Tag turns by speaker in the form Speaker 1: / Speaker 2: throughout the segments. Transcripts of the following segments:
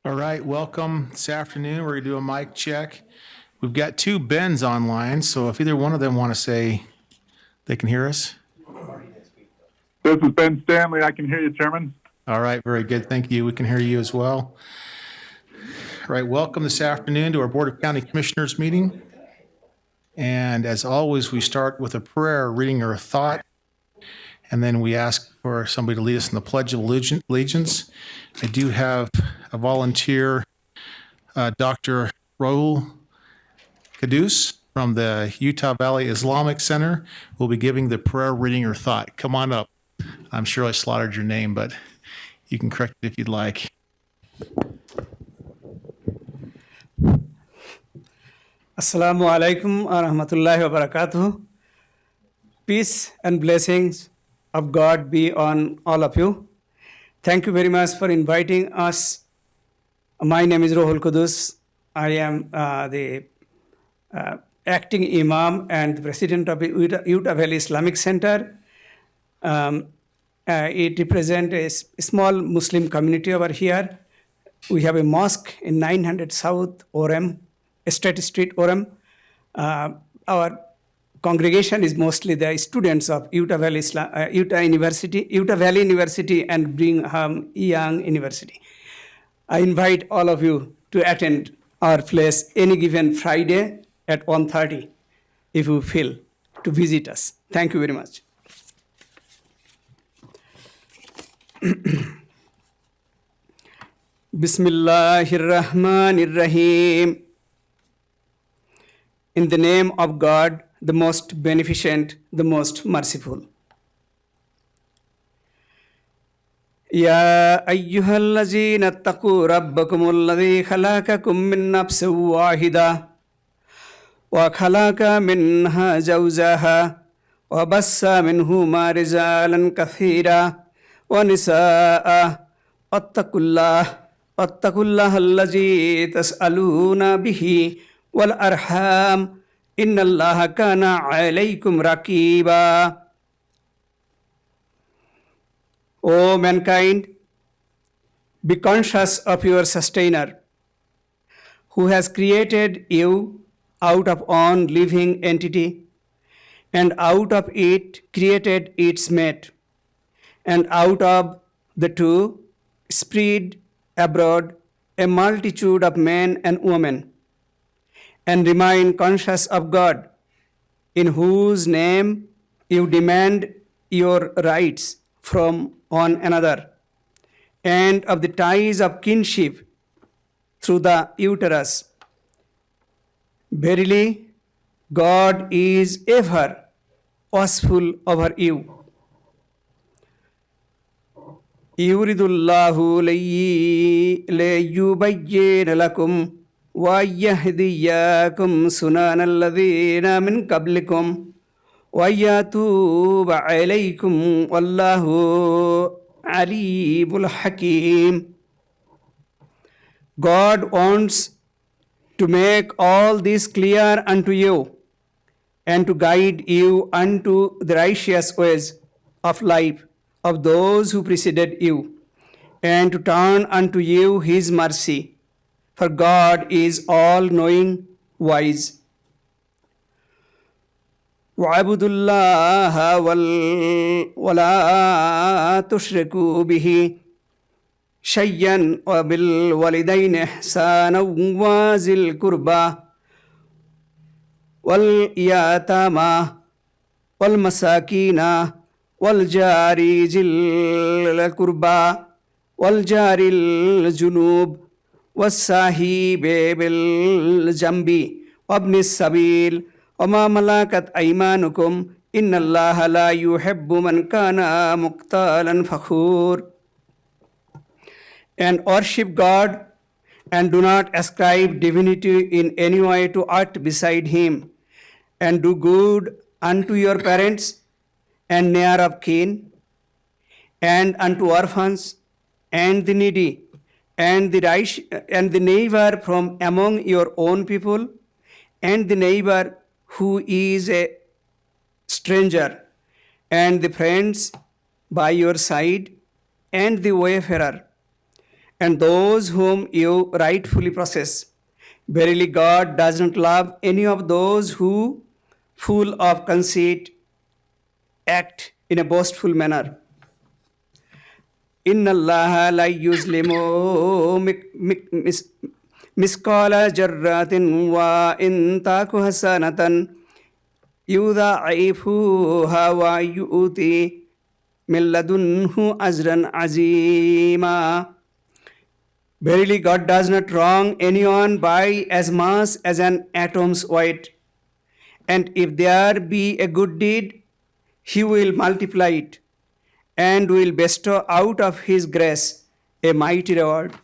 Speaker 1: All right, welcome this afternoon. We're going to do a mic check. We've got two Bens online, so if either one of them want to say they can hear us.
Speaker 2: This is Ben Stanley. I can hear you, Chairman.
Speaker 1: All right, very good. Thank you. We can hear you as well. All right, welcome this afternoon to our Board of County Commissioners meeting. And as always, we start with a prayer, reading our thought, and then we ask for somebody to lead us in the Pledge of Allegiance. I do have a volunteer, Dr. Raul Kadus from the Utah Valley Islamic Center will be giving the prayer, reading or thought. Come on up. I'm sure I slaughtered your name, but you can correct it if you'd like.
Speaker 3: Assalamu alaikum wa rahmatullahi wa barakatuh. Peace and blessings of God be on all of you. Thank you very much for inviting us. My name is Rohul Kudus. I am the acting Imam and President of the Utah Valley Islamic Center. It represents a small Muslim community over here. We have a mosque in 900 South Orem, State Street, Orem. Our congregation is mostly the students of Utah Valley University and Brigham Young University. I invite all of you to attend our place any given Friday at 1:30 if you feel to visit us. Thank you very much. Bismillahir Rahmanir Rahim. In the name of God, the most beneficent, the most merciful. Ya ayyuhallazina attaqu rabbakumulladhi khalaqakum min nafsin wahida wa khalaqa minha zawjaha wa bassa minhuma rijalan kathira wa nisaa wattaqullaha allazi tas'aluna bihi wal arham inna allaha kana alaykum raqiba. O mankind, be conscious of your sustainer, who has created you out of one living entity, and out of it created its mate, and out of the two spread abroad a multitude of men and women. And remain conscious of God, in whose name you demand your rights from one another, and of the ties of kinship through the uterus. Verily, God is ever watchful over you. Yuridullahu liyubayyina lakum وَيَهْدِيَكُمْ سُنَنَ الَّذِينَ مِنْ قَبْلِكُمْ وَيَتُوبَ عَلَيْكُمْ وَاللَّهُ عَلِيمٌ حَكِيمٌ. God wants to make all this clear unto you and to guide you unto the righteous ways of life of those who preceded you, and to turn unto you his mercy. For God is all-knowing, wise. وَاعْبُدُوا اللَّهَ وَلَا تُشْرِكُوا بِهِ شَيْئًا وَبِالْوَالِدَيْنِ إِحْسَانًا وَذِي الْقُرْبَى وَالْيَتَامَى وَالْمَسَاكِينَ وَالْجَارِ ذِي الْقُرْبَى وَالْجَارِ الْجُنُوبِ والصاحب بالجنب وابن السبيل وما ملكت أيمانكم إن الله لا يحب من كان مختالا فخور. And worship God, and do not ascribe divinity in any way to aught beside him, and do good unto your parents and near of kin, and unto orphans and the needy, and the neighbor from among your own people, and the neighbor who is a stranger, and the friends by your side, and the wayfarer, and those whom you rightfully possess. Verily, God does not love any of those who, full of conceit, act in a boastful manner. إن الله لا يظلم مثقال جرة وإن تك حسنة يضاعفها ويؤتي من لدنه أجرا عظيما. Verily, God does not wrong anyone by as much as an atom's weight. And if there be a good deed, He will multiply it and will bestow out of His grace a mighty reward.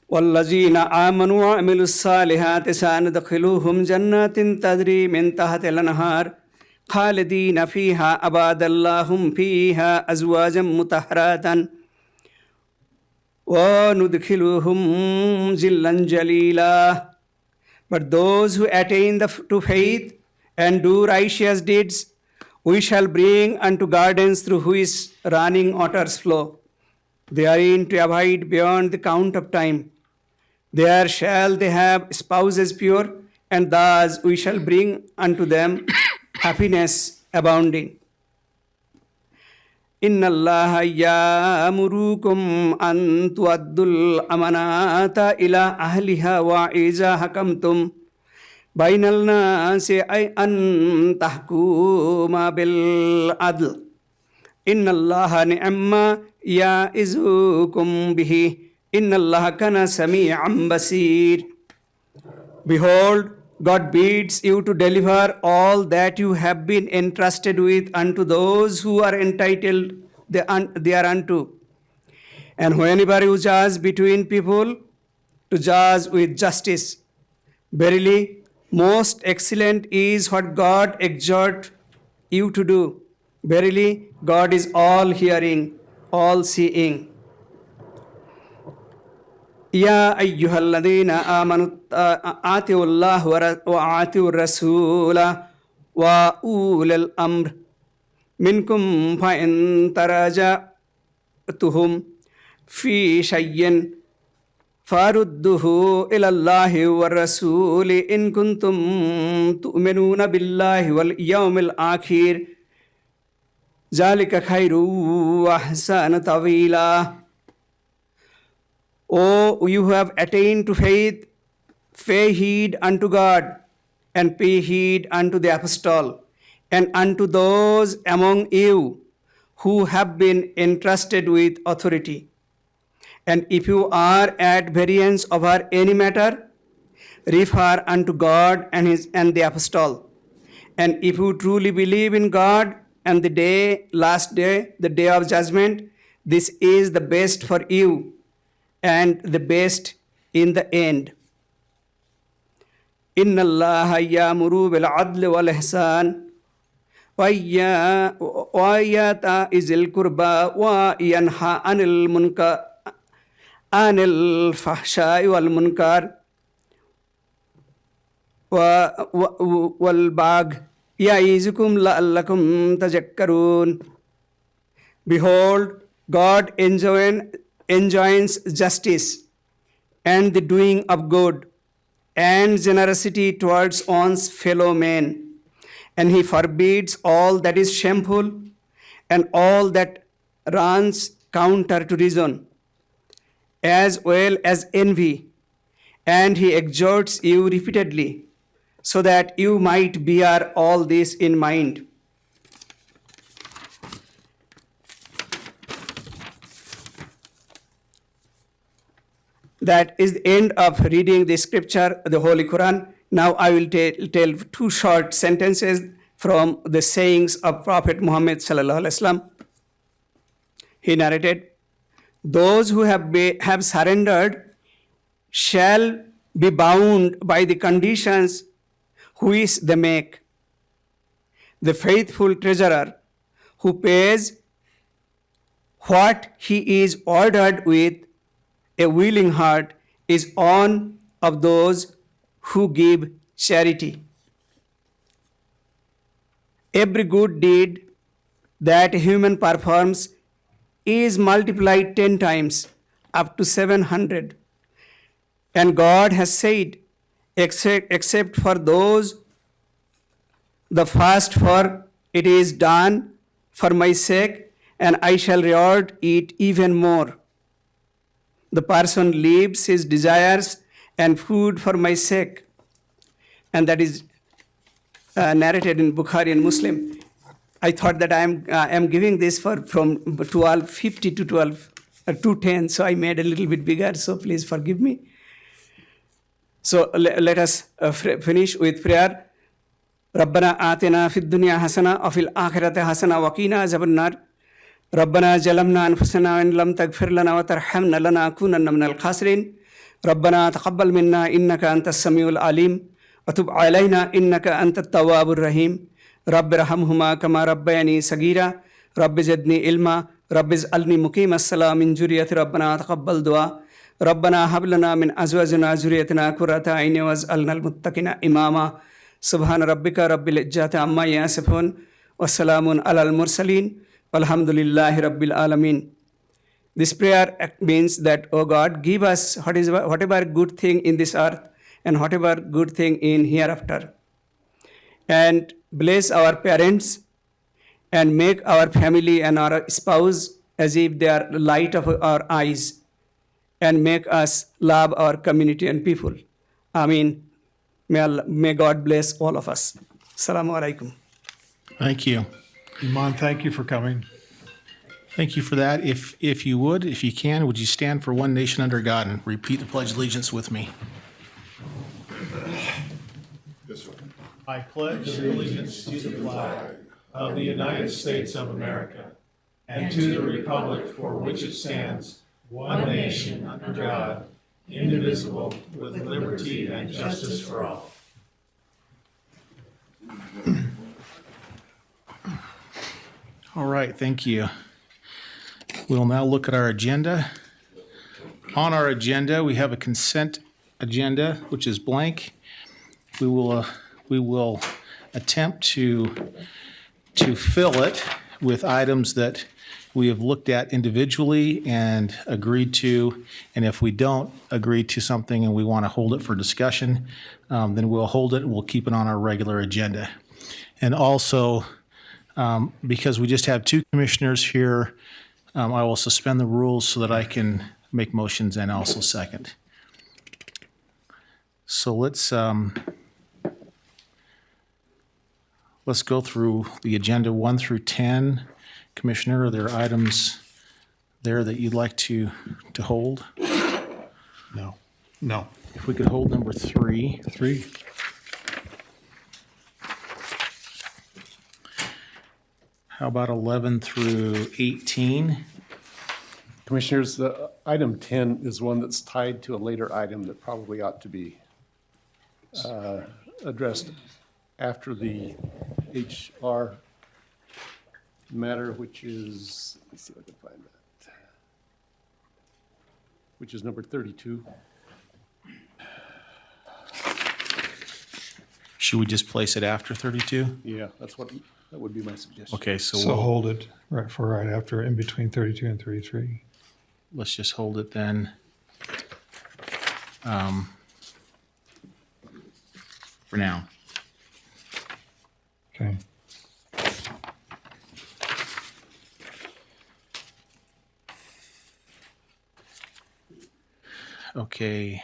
Speaker 3: والذين آمنوا وعملوا الصالحات سندخلهم جنات تجري من تحت الأنهار خالدين فيها أبدا لهم فيها أزواجا مطهرة وندخلهم ظلا جليلا. But those who attain to faith and do righteous deeds, we shall bring unto gardens through which running waters flow, therein to abide beyond the count of time. There shall they have spouses pure, and thus we shall bring unto them happiness abounding. إن الله يأمركم أن تؤدوا الأمانات إلى أهلها وإذا حكمتم بين الناس أن تحكموا بالعدل إن الله نعم ما يعظكم به إن الله كان سميعا بصير. Behold, God bids you to deliver all that you have been entrusted with unto those who are entitled thereunto. And whenever you judge between people, to judge with justice. Verily, most excellent is what God exhorts you to do. Verily, God is all hearing, all seeing. يا أيها الذين آمنوا آتوا الله وآتوا الرسول وأولي الأمر منكم فإن تراجعتم في شيء فردوه إلى الله والرسول إن كنتم تؤمنون بالله واليوم الآخر ذلك خير وأحسن تأويلا. O you who have attained to faith, pay heed unto God, and pay heed unto the apostle, and unto those among you who have been entrusted with authority. And if you are at variance over any matter, refer unto God and the apostle. And if you truly believe in God and the last day, the day of judgment, this is the best for you and the best in the end. إن الله يأمر بالعدل والإحسان وإيتاء ذي القربى وينهى عن الفحشاء والمنكر والبغي يعظكم لعلكم تذكرون. Behold, God enjoins justice and the doing of good and generosity towards one's fellow men, and He forbids all that is shameful and all that runs counter to reason, as well as envy, and He exhorts you repeatedly, so that you might bear all this in mind. That is the end of reading the scripture, the Holy Quran. Now I will tell two short sentences from the sayings of Prophet Muhammad sallallahu alaihi wasallam. He narrated, "Those who have surrendered shall be bound by the conditions which they make. The faithful treasurer who pays what he is ordered with A willing heart is one of those who give charity. Every good deed that a human performs is multiplied 10 times, up to 700. And God has said, except for those, the first, for it is done for my sake, and I shall reward it even more. The person leaves his desires and food for my sake. And that is narrated in Bukhari and Muslim. I thought that I am giving this from 1250 to 210, so I made a little bit bigger, so please forgive me. So let us finish with prayer. ربنا آتنا في الدنيا حسنة وفي الآخرة حسنة وقنا عذاب النار ربنا ظلمنا أنفسنا وإن لم تغفر لنا وترحمنا لنكونن من الخاسرين ربنا تقبل منا إنك أنت السميع العليم وتب علينا إنك أنت التواب الرحيم رب ارحمهما كما ربياني صغيرا رب زدني علما رب اجعلني مقيم الصلاة من ذريتي ربنا تقبل دعاء ربنا هب لنا من أزواجنا ذريتنا قرة أعين واجعلنا للمتقين إماما سبحان ربك رب العزة عما يصفون وسلام على المرسلين والحمد لله رب العالمين. This prayer means that, O God, give us whatever good thing in this earth and whatever good thing in hereafter. And bless our parents and make our family and our spouse as if they are the light of our eyes, and make us love our community and people. Amen. May God bless all of us. Assalamu alaikum.
Speaker 1: Thank you.
Speaker 4: Imam, thank you for coming.
Speaker 1: Thank you for that. If you would, if you can, would you stand for one nation under God and repeat the Pledge of Allegiance with me? I pledge allegiance to the flag of the United States of America and to the republic for which it stands, one nation under God, indivisible, with liberty and justice for all. All right, thank you. We'll now look at our agenda. On our agenda, we have a consent agenda, which is blank. We will attempt to fill it with items that we have looked at individually and agreed to. And if we don't agree to something and we want to hold it for discussion, then we'll hold it and we'll keep it on our regular agenda. And also, because we just have two commissioners here, I will suspend the rules so that I can make motions and also second. So let's go through the agenda 1 through 10. Commissioner, are there items there that you'd like to hold?
Speaker 4: No.
Speaker 1: If we could hold number 3.
Speaker 4: 3.
Speaker 1: How about 11 through 18?
Speaker 5: Commissioners, item 10 is one that's tied to a later item that probably ought to be addressed after the HR matter, which is, let me see if I can find that, which is number 32.
Speaker 1: Should we just place it after 32?
Speaker 5: Yeah, that would be my suggestion.
Speaker 1: Okay, so
Speaker 4: So hold it right after, in between 32 and 33.
Speaker 1: let's just hold it then. For now.
Speaker 4: Okay.
Speaker 1: Okay.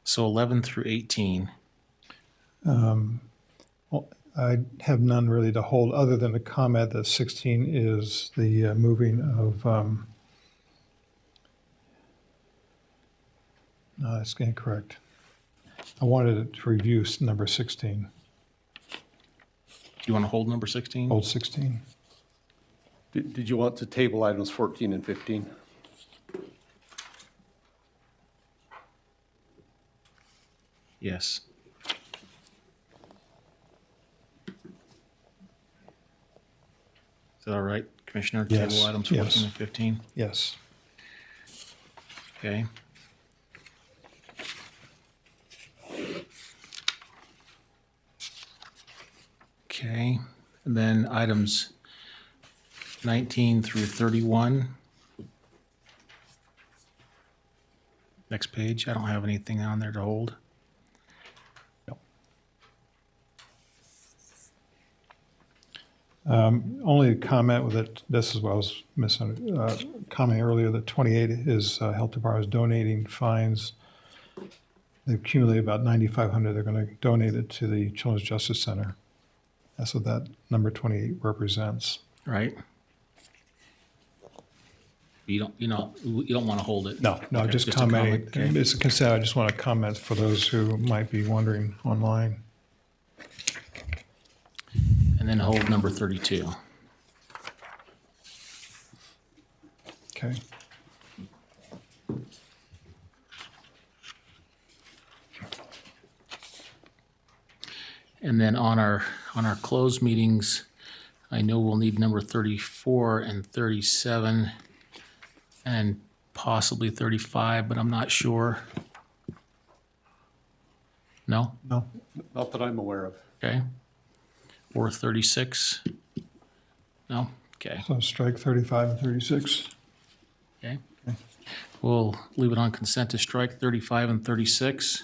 Speaker 1: So 11 through 18.
Speaker 4: Well, I have none really to hold, other than the comment that 16 is the moving of, no, that's incorrect. I wanted to review number 16,
Speaker 1: Do you want to hold number 16?
Speaker 4: hold 16.
Speaker 5: Did you want to table items 14 and 15?
Speaker 1: Yes. Is that all right, Commissioner?
Speaker 4: Yes,
Speaker 1: Table items
Speaker 4: yes.
Speaker 1: 14 and 15?
Speaker 4: Yes.
Speaker 1: Okay. Okay, and then items 19 through 31. Next page, I don't have anything on there to hold.
Speaker 4: Only a comment with it, this is what I was commenting earlier, that 28 is Health Department is donating fines. They've accumulated about 9,500. They're going to donate it to the Children's Justice Center. That's what that number 28 represents.
Speaker 1: Right? You don't want to hold it?
Speaker 4: No,
Speaker 1: Okay,
Speaker 4: just
Speaker 1: a
Speaker 4: commenting.
Speaker 1: comment, okay.
Speaker 4: It's a consent. I just want to comment for those who might be wondering online.
Speaker 1: And then hold number 32.
Speaker 4: Okay.
Speaker 1: And then on our closed meetings, I know we'll need number 34 and 37 and possibly 35, but I'm not sure. No?
Speaker 4: No?
Speaker 5: Not that I'm aware of.
Speaker 1: Okay. Or 36? No? Okay.
Speaker 4: So strike 35 and 36.
Speaker 1: Okay. We'll leave it on consent to strike 35 and 36.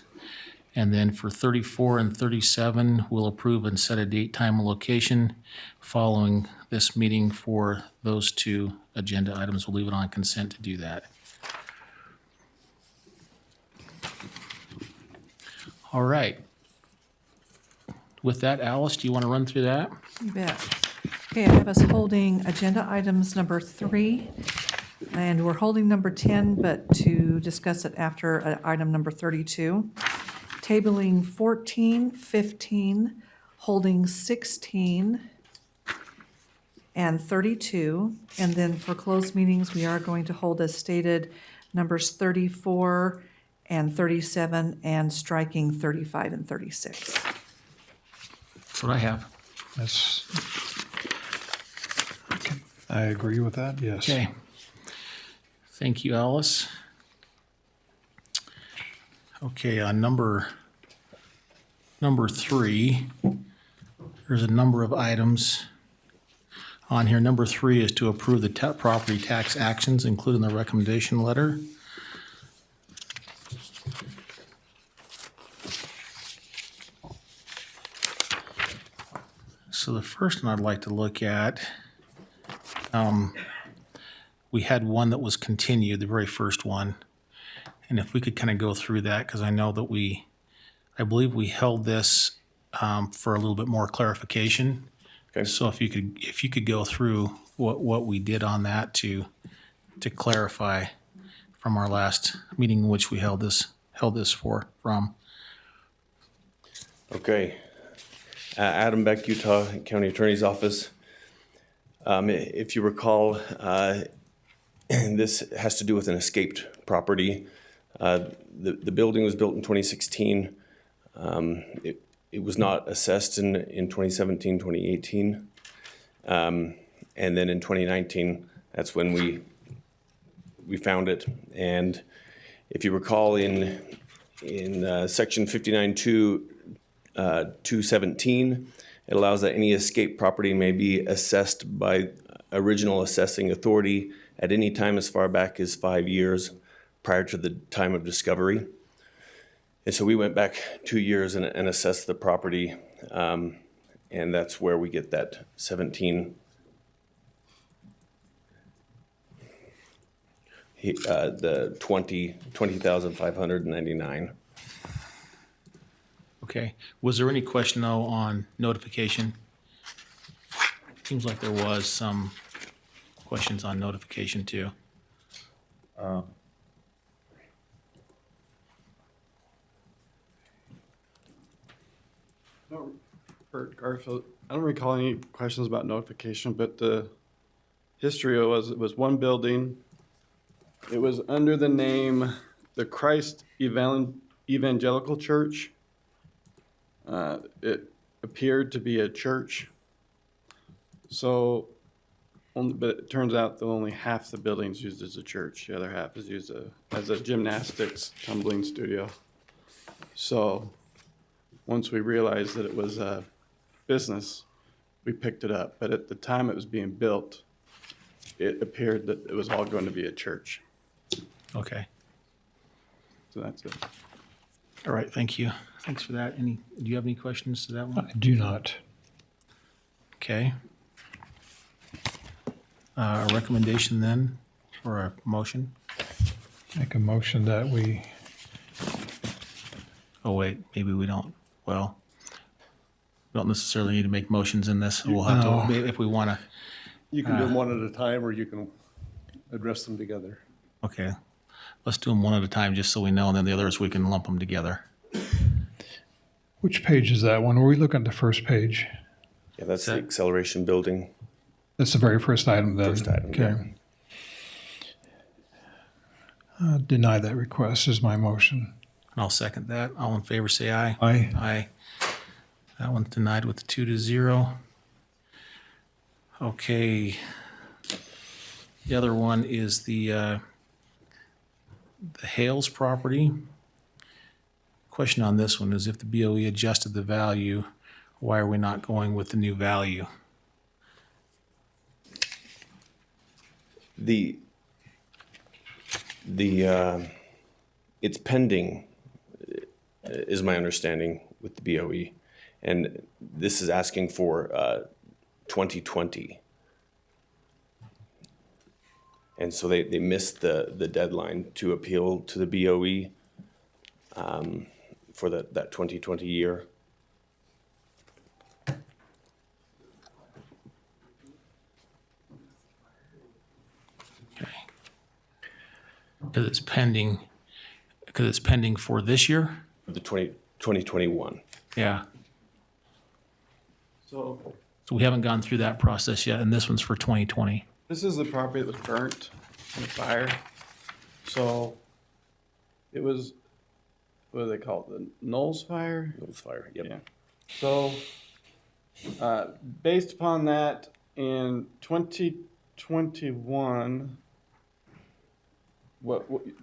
Speaker 1: And then for 34 and 37, we'll approve and set a date, time, and location following this meeting for those two agenda items. We'll leave it on consent to do that. All right. With that, Alice, do you want to run through that?
Speaker 6: You bet. Okay, I have us holding agenda items number 3, and we're holding number 10, but to discuss it after item number 32. Tabling 14, 15, holding 16 and 32. And then for closed meetings, we are going to hold as stated numbers 34 and 37 and striking 35 and 36.
Speaker 1: That's what I have.
Speaker 4: That's, I agree with that, yes.
Speaker 1: Okay. Thank you, Alice. Okay, on number 3, there's a number of items on here. Number 3 is to approve the property tax actions, including the recommendation letter. So the first one I'd like to look at, we had one that was continued, the very first one. And if we could kind of go through that, because I know that I believe we held this for a little bit more clarification.
Speaker 7: Okay.
Speaker 1: So if you could go through what we did on that to clarify from our last meeting in which we held this from.
Speaker 7: Okay. Adam Beck, Utah County Attorney's Office. If you recall, this has to do with an escaped property. The building was built in 2016. It was not assessed in 2017, 2018. And then in 2019, that's when we found it. And if you recall, in section 59.217, it allows that any escaped property may be assessed by original assessing authority at any time as far back as 5 years prior to the time of discovery. And so we went back 2 years and assessed the property, and that's where we get that 17. The 20,599.
Speaker 1: Okay. Was there any question though on notification? Seems like there was some questions on notification too.
Speaker 8: Bert Garfield, I don't recall any questions about notification, but the history was, it was one building. It was under the name, the Christ Evangelical Church. It appeared to be a church. So but it turns out that only half the building's used as a church. The other half is used as a gymnastics tumbling studio. So once we realized that it was a business, we picked it up. But at the time it was being built, it appeared that it was all going to be a church.
Speaker 1: Okay.
Speaker 8: So that's it.
Speaker 1: All right, thank you. Thanks for that. Do you have any questions to that one?
Speaker 4: I do not.
Speaker 1: Okay. A recommendation then, or a motion?
Speaker 4: Make a motion that we,
Speaker 1: Oh, wait, maybe we don't. Well, we don't necessarily need to make motions in this. We'll have to,
Speaker 4: No.
Speaker 1: if we want to.
Speaker 5: You can do them one at a time, or you can address them together.
Speaker 1: Okay. Let's do them one at a time, just so we know, and then the others, we can lump them together.
Speaker 4: which page is that one? Are we looking at the first page?
Speaker 7: Yeah, that's the acceleration building.
Speaker 4: That's the very first item then?
Speaker 7: First item,
Speaker 4: Okay. Deny that request is my motion.
Speaker 1: And I'll second that. All in favor, say aye.
Speaker 4: Aye.
Speaker 1: Aye. That one's denied with a 2-0. Okay. The other one is the Hales property. Question on this one is if the BOE adjusted the value, why are we not going with the new value?
Speaker 7: It's pending, is my understanding with the BOE. And this is asking for 2020. And so they missed the deadline to appeal to the BOE for that 2020 year.
Speaker 1: Because it's pending for this year?
Speaker 7: The 2021.
Speaker 1: Yeah.
Speaker 8: So
Speaker 1: So we haven't gone through that process yet, and this one's for 2020.
Speaker 8: this is the property that was burnt in a fire. So it was, what do they call it? The Knowles Fire?
Speaker 7: Knowles Fire, yep.
Speaker 8: Yeah. So, based upon that, in 2021,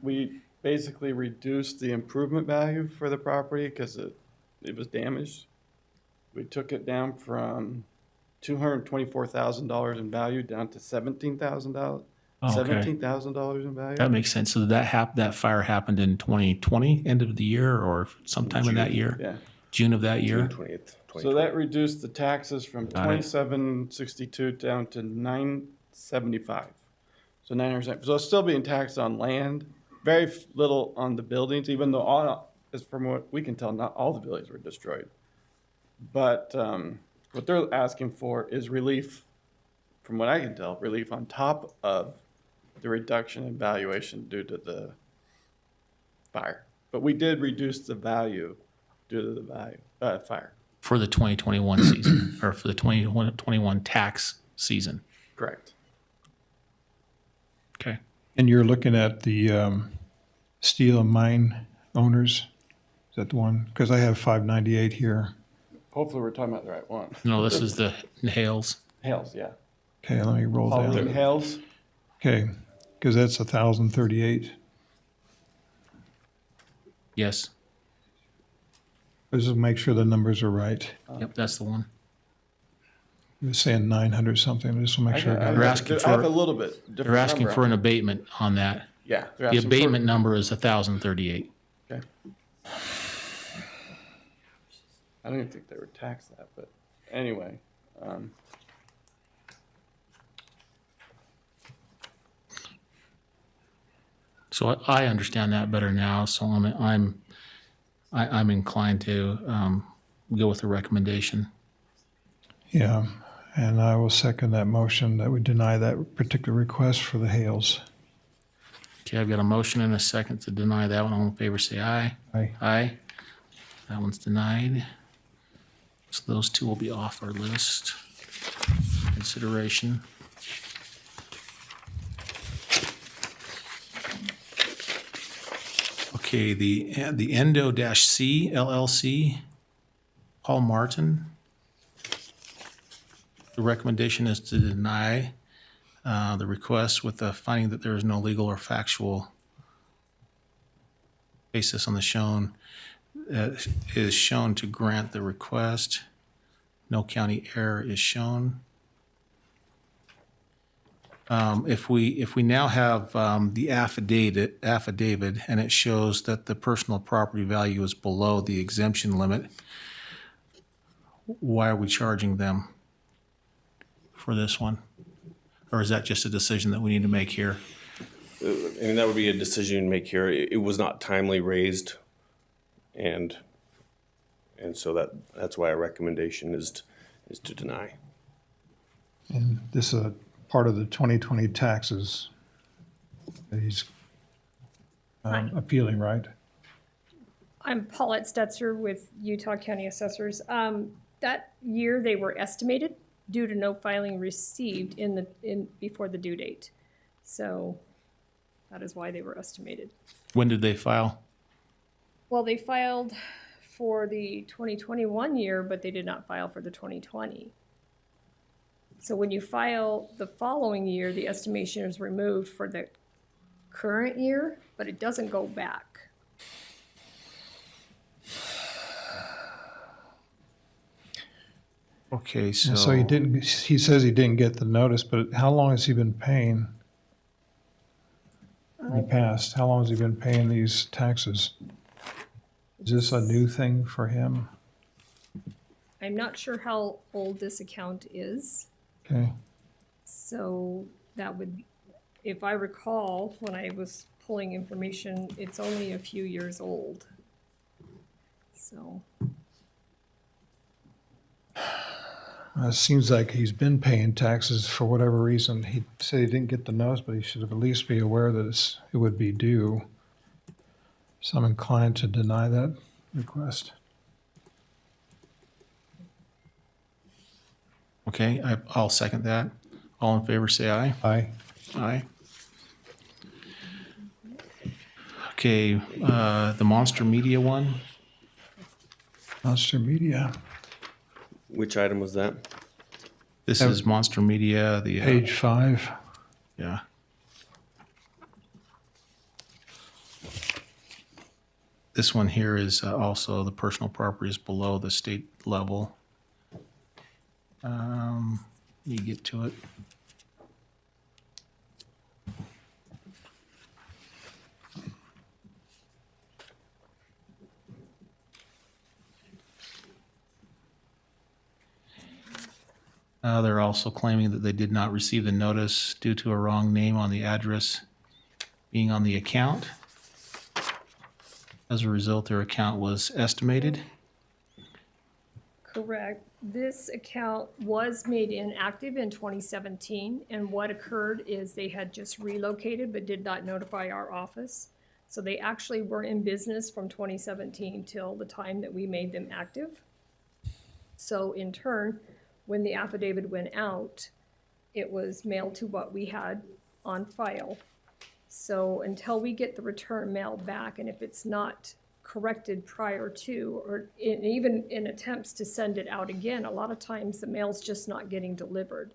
Speaker 8: we basically reduced the improvement value for the property because it was damaged. We took it down from $224,000 in value down to $17,000.
Speaker 1: Oh, okay.
Speaker 8: $17,000 in value.
Speaker 1: That makes sense. So did that fire happened in 2020, end of the year, or sometime in that year?
Speaker 8: Yeah.
Speaker 1: June of that year?
Speaker 7: June 20th.
Speaker 8: So that reduced the taxes from
Speaker 1: Got it.
Speaker 8: $27.62 down to $9.75. So 9%. So it's still being taxed on land, very little on the buildings, even though as from what we can tell, not all the buildings were destroyed. But what they're asking for is relief, from what I can tell, relief on top of the reduction in valuation due to the fire. But we did reduce the value due to the fire.
Speaker 1: For the 2021 season, or for the 2021 tax season.
Speaker 8: Correct.
Speaker 1: Okay.
Speaker 4: And you're looking at the steel and mine owners? Is that the one? Because I have 598 here.
Speaker 8: Hopefully we're talking about the right one.
Speaker 1: No, this is the Hales.
Speaker 8: Hales, yeah.
Speaker 4: Okay, let me roll
Speaker 8: Pauline
Speaker 4: down.
Speaker 8: Hales.
Speaker 4: Okay, because that's 1,038.
Speaker 1: Yes.
Speaker 4: Let's just make sure the numbers are right.
Speaker 1: Yep, that's the one.
Speaker 4: You're saying 900 something. I just want to make sure I got
Speaker 1: They're
Speaker 4: it.
Speaker 1: asking
Speaker 8: I have a
Speaker 1: for,
Speaker 8: little bit different
Speaker 1: they're asking
Speaker 8: number.
Speaker 1: for an abatement on that.
Speaker 8: Yeah. they're
Speaker 1: The
Speaker 8: asking for-
Speaker 1: abatement number is 1,038.
Speaker 8: Okay. I don't even think they were taxed that, but anyway.
Speaker 1: So I understand that better now, so I'm inclined to go with the recommendation.
Speaker 4: Yeah, and I will second that motion that we deny that particular request for the Hales.
Speaker 1: Okay, I've got a motion and a second to deny that one. All in favor, say aye.
Speaker 4: Aye.
Speaker 1: Aye. That one's denied. So those two will be off our list. Consideration. Okay, the Endo-C LLC, Paul Martin. The recommendation is to deny the request with the finding that there is no legal or factual basis on the shown, is shown to grant the request. No county error is shown. If we now have the affidavit, and it shows that the personal property value is below the exemption limit, why are we charging them for this one? Or is that just a decision that we need to make here?
Speaker 7: And that would be a decision to make here. It was not timely raised, and so that's why our recommendation is to deny.
Speaker 4: And this is a part of the 2020 taxes that he's appealing, right?
Speaker 9: I'm Paulette Stetzer with Utah County Assessors. That year they were estimated due to no filing received before the due date. So that is why they were estimated.
Speaker 1: When did they file?
Speaker 9: Well, they filed for the 2021 year, but they did not file for the 2020. So when you file the following year, the estimation is removed for the current year, but it doesn't go back.
Speaker 1: Okay,
Speaker 4: And so he says he didn't get the notice, but how long has he been paying in the past? How long has he been paying these taxes? Is this a new thing for him?
Speaker 9: I'm not sure how old this account is.
Speaker 4: Okay.
Speaker 9: So that would, if I recall, when I was pulling information, it's only a few years old. So,
Speaker 4: It seems like he's been paying taxes for whatever reason. He said he didn't get the notice, but he should have at least be aware that it would be due. So I'm inclined to deny that request.
Speaker 1: Okay, I'll second that. All in favor, say aye.
Speaker 4: Aye.
Speaker 1: Aye. Okay, the Monster Media one.
Speaker 4: Monster Media,
Speaker 7: Which item was that?
Speaker 1: This is Monster Media, the.
Speaker 4: page 5.
Speaker 1: Yeah. This one here is also the personal property is below the state level. You get to it. They're also claiming that they did not receive the notice due to a wrong name on the address being on the account. As a result, their account was estimated.
Speaker 9: correct. This account was made inactive in 2017, and what occurred is they had just relocated but did not notify our office. So they actually were in business from 2017 till the time that we made them active. So in turn, when the affidavit went out, it was mailed to what we had on file. So until we get the return mail back, and if it's not corrected prior to, or even in attempts to send it out again, a lot of times the mail's just not getting delivered.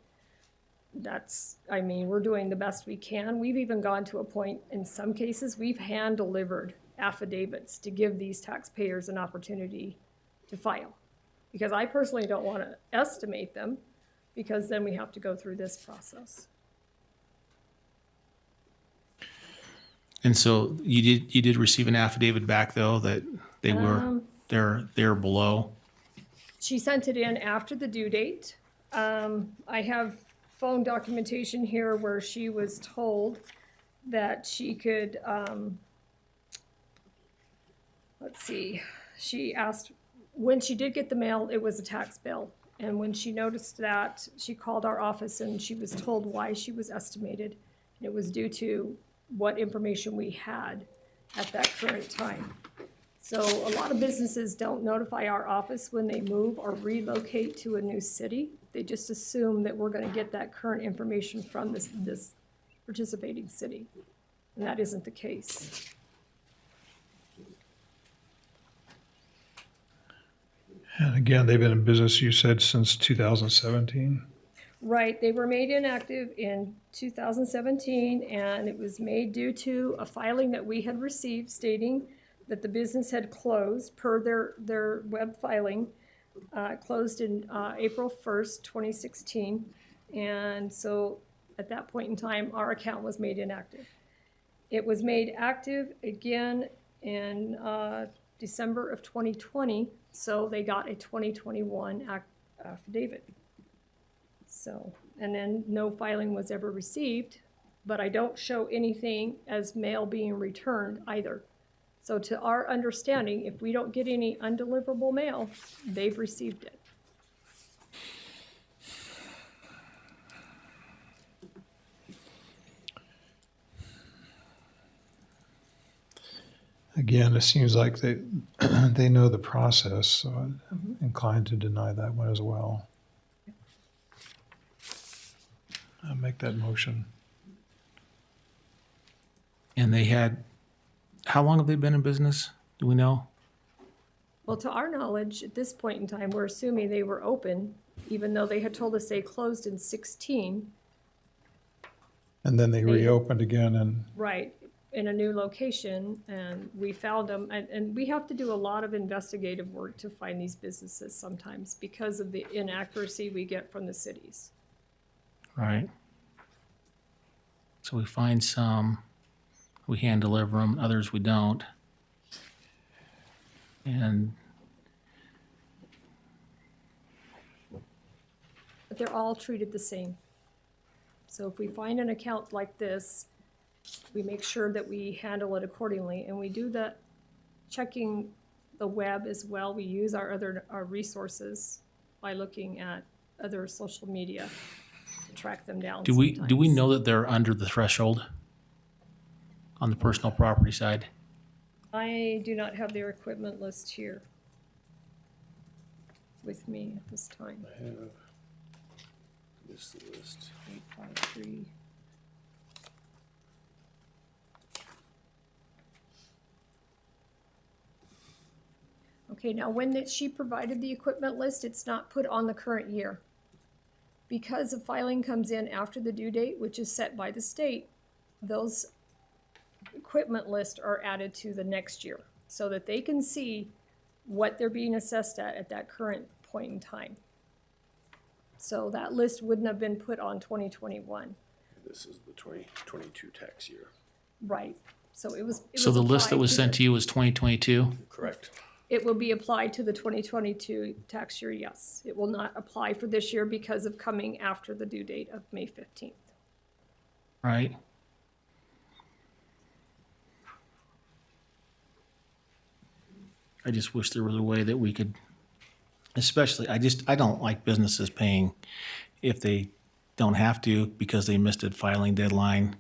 Speaker 9: I mean, we're doing the best we can. We've even gone to a point, in some cases, we've hand-delivered affidavits to give these taxpayers an opportunity to file. Because I personally don't want to estimate them, because then we have to go through this process.
Speaker 1: And so you did receive an affidavit back though that they were they're below.
Speaker 9: She sent it in after the due date. I have phone documentation here where she was told that she could, let's see, she asked, when she did get the mail, it was a tax bill. And when she noticed that, she called our office and she was told why she was estimated. And it was due to what information we had at that current time. So a lot of businesses don't notify our office when they move or relocate to a new city. They just assume that we're going to get that current information from this participating city. And that isn't the case.
Speaker 4: And again, they've been in business, you said, since 2017?
Speaker 9: Right, they were made inactive in 2017, and it was made due to a filing that we had received stating that the business had closed per their web filing, closed in April 1st, 2016. And so at that point in time, our account was made inactive. It was made active again in December of 2020, so they got a 2021 affidavit. So, and then no filing was ever received, but I don't show anything as mail being returned either. So to our understanding, if we don't get any undeliverable mail, they've received it.
Speaker 4: Again, it seems like they know the process, so I'm inclined to deny that one as well. I'll make that motion.
Speaker 1: And they had, how long have they been in business? Do we know?
Speaker 9: Well, to our knowledge, at this point in time, we're assuming they were open, even though they had told us they closed in 16.
Speaker 4: And then they reopened again and
Speaker 9: Right, in a new location, and we found them, and we have to do a lot of investigative work to find these businesses sometimes because of the inaccuracy we get from the cities.
Speaker 1: Right. So we find some, we hand deliver them, others we don't. And
Speaker 9: But they're all treated the same. So if we find an account like this, we make sure that we handle it accordingly, and we do that checking the web as well. We use our resources by looking at other social media to track them down.
Speaker 1: do we
Speaker 9: sometimes.
Speaker 1: know that they're under the threshold on the personal property side?
Speaker 9: I do not have their equipment list here with me at this time.
Speaker 7: I have this list.
Speaker 9: 853. Okay, now when she provided the equipment list, it's not put on the current year. Because the filing comes in after the due date, which is set by the state, those equipment lists are added to the next year so that they can see what they're being assessed at that current point in time. So that list wouldn't have been put on 2021.
Speaker 7: This is the 2022 tax year.
Speaker 9: Right, so it was.
Speaker 1: So the list that was sent to you was 2022?
Speaker 7: Correct.
Speaker 9: It will be applied to the 2022 tax year, yes. It will not apply for this year because of coming after the due date of May 15th.
Speaker 1: Right. I just wish there was a way that we could, especially, I don't like businesses paying if they don't have to because they missed a filing deadline.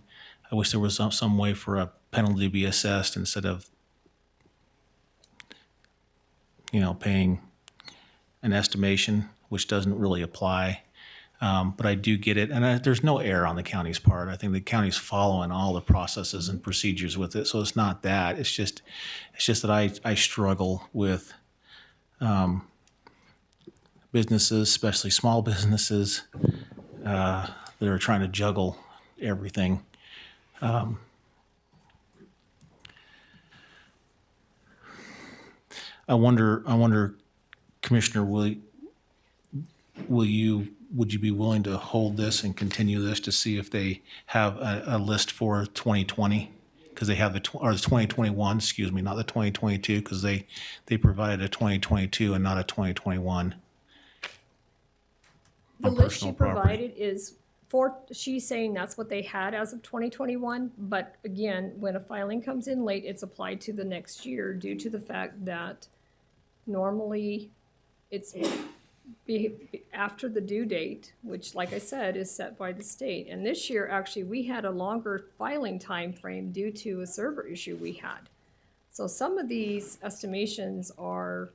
Speaker 1: I wish there was some way for a penalty to be assessed instead of, paying an estimation, which doesn't really apply. But I do get it, and there's no error on the county's part. I think the county's following all the processes and procedures with it, so it's not that. It's just that I struggle with businesses, especially small businesses, that are trying to juggle everything. I wonder, Commissioner, would you be willing to hold this and continue this to see if they have a list for 2020? Because they have the 2021, excuse me, not the 2022, because they provided a 2022 and not a 2021.
Speaker 9: The
Speaker 1: on
Speaker 9: list she
Speaker 1: personal property.
Speaker 9: provided is she's saying that's what they had as of 2021, but again, when a filing comes in late, it's applied to the next year due to the fact that normally it's after the due date, which, like I said, is set by the state. And this year, actually, we had a longer filing time frame due to a server issue we had. So some of these estimations are,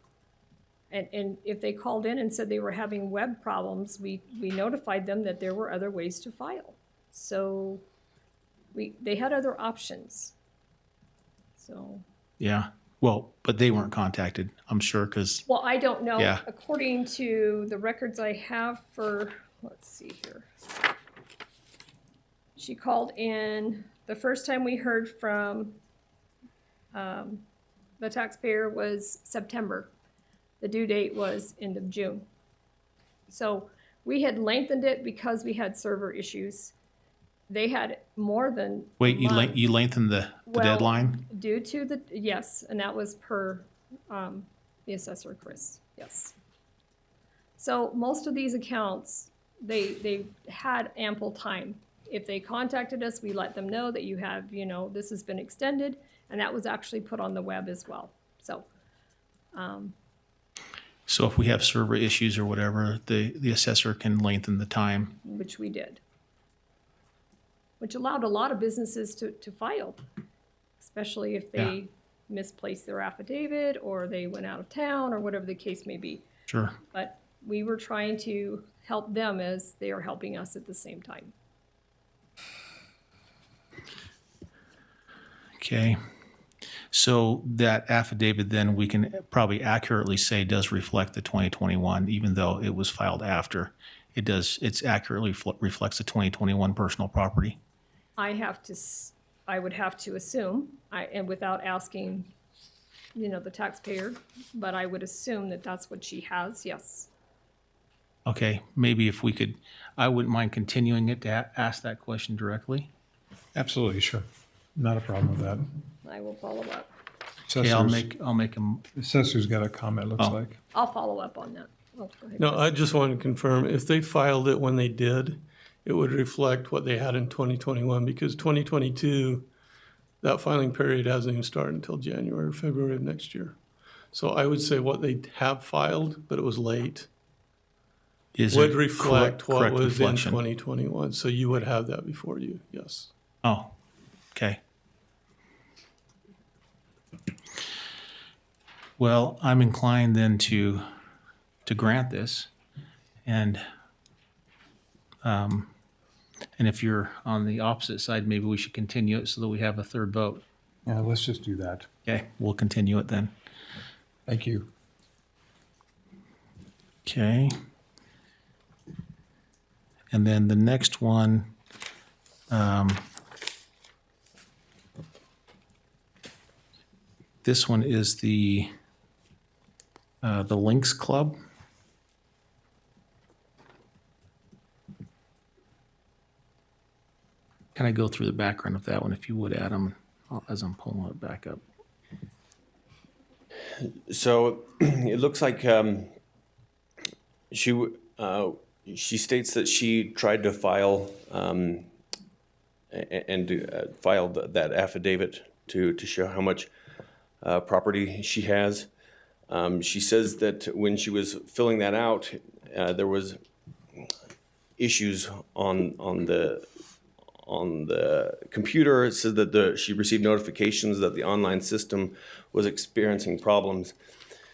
Speaker 9: and if they called in and said they were having web problems, we notified them that there were other ways to file. So they had other options. So.
Speaker 1: Yeah. Well, but they weren't contacted, I'm sure, because
Speaker 9: Well, I don't know.
Speaker 1: Yeah.
Speaker 9: According to the records I have for let's see here. She called in, the first time we heard from the taxpayer was September. The due date was end of June. So we had lengthened it because we had server issues. They had more than a
Speaker 1: Wait,
Speaker 9: month.
Speaker 1: you lengthened the
Speaker 9: Well,
Speaker 1: deadline?
Speaker 9: Due to the, yes, and that was per the assessor, Chris, yes. So most of these accounts, they had ample time. If they contacted us, we let them know that you have, this has been extended, and that was actually put on the web as well. So,
Speaker 1: So if we have server issues or whatever, the assessor can lengthen the time.
Speaker 9: which we did. Which allowed a lot of businesses to file, especially if they misplaced their affidavit or they went out of town or whatever the case may be.
Speaker 1: Sure.
Speaker 9: But we were trying to help them as they are helping us at the same time.
Speaker 1: Okay. So that affidavit then we can probably accurately say does reflect the 2021, even though it was filed after. It's accurately reflects the 2021 personal property.
Speaker 9: I would have to assume, and without asking, the taxpayer, but I would assume that that's what she has, yes.
Speaker 1: Okay, maybe if we could, I wouldn't mind continuing it to ask that question directly.
Speaker 4: Absolutely, sure. Not a problem with that.
Speaker 9: I will follow up.
Speaker 1: Okay, I'll make a,
Speaker 4: Assessor's got a comment, looks
Speaker 1: Oh.
Speaker 4: like.
Speaker 9: I'll follow up on that. Oh, go ahead,
Speaker 5: No,
Speaker 9: Chris.
Speaker 5: I just wanted to confirm, if they filed it when they did, it would reflect what they had in 2021, because 2022, that filing period hasn't even started until January or February of next year. So I would say what they have filed, but it was late,
Speaker 1: is
Speaker 5: would
Speaker 1: it
Speaker 5: reflect what
Speaker 1: correct
Speaker 5: was in
Speaker 1: reflection?
Speaker 5: 2021. So you would have that before you, yes.
Speaker 1: Oh, okay. Well, I'm inclined then to grant this, and if you're on the opposite side, maybe we should continue it so that we have a third vote.
Speaker 4: Yeah, let's just do that.
Speaker 1: Okay, we'll continue it then.
Speaker 4: Thank you.
Speaker 1: Okay. And then the next one, this one is the Lynx Club. Can I go through the background of that one, if you would, Adam, as I'm pulling it back up?
Speaker 7: So it looks like she states that she tried to file filed that affidavit to show how much property she has. She says that when she was filling that out, there was issues on the computer. It says that she received notifications that the online system was experiencing problems.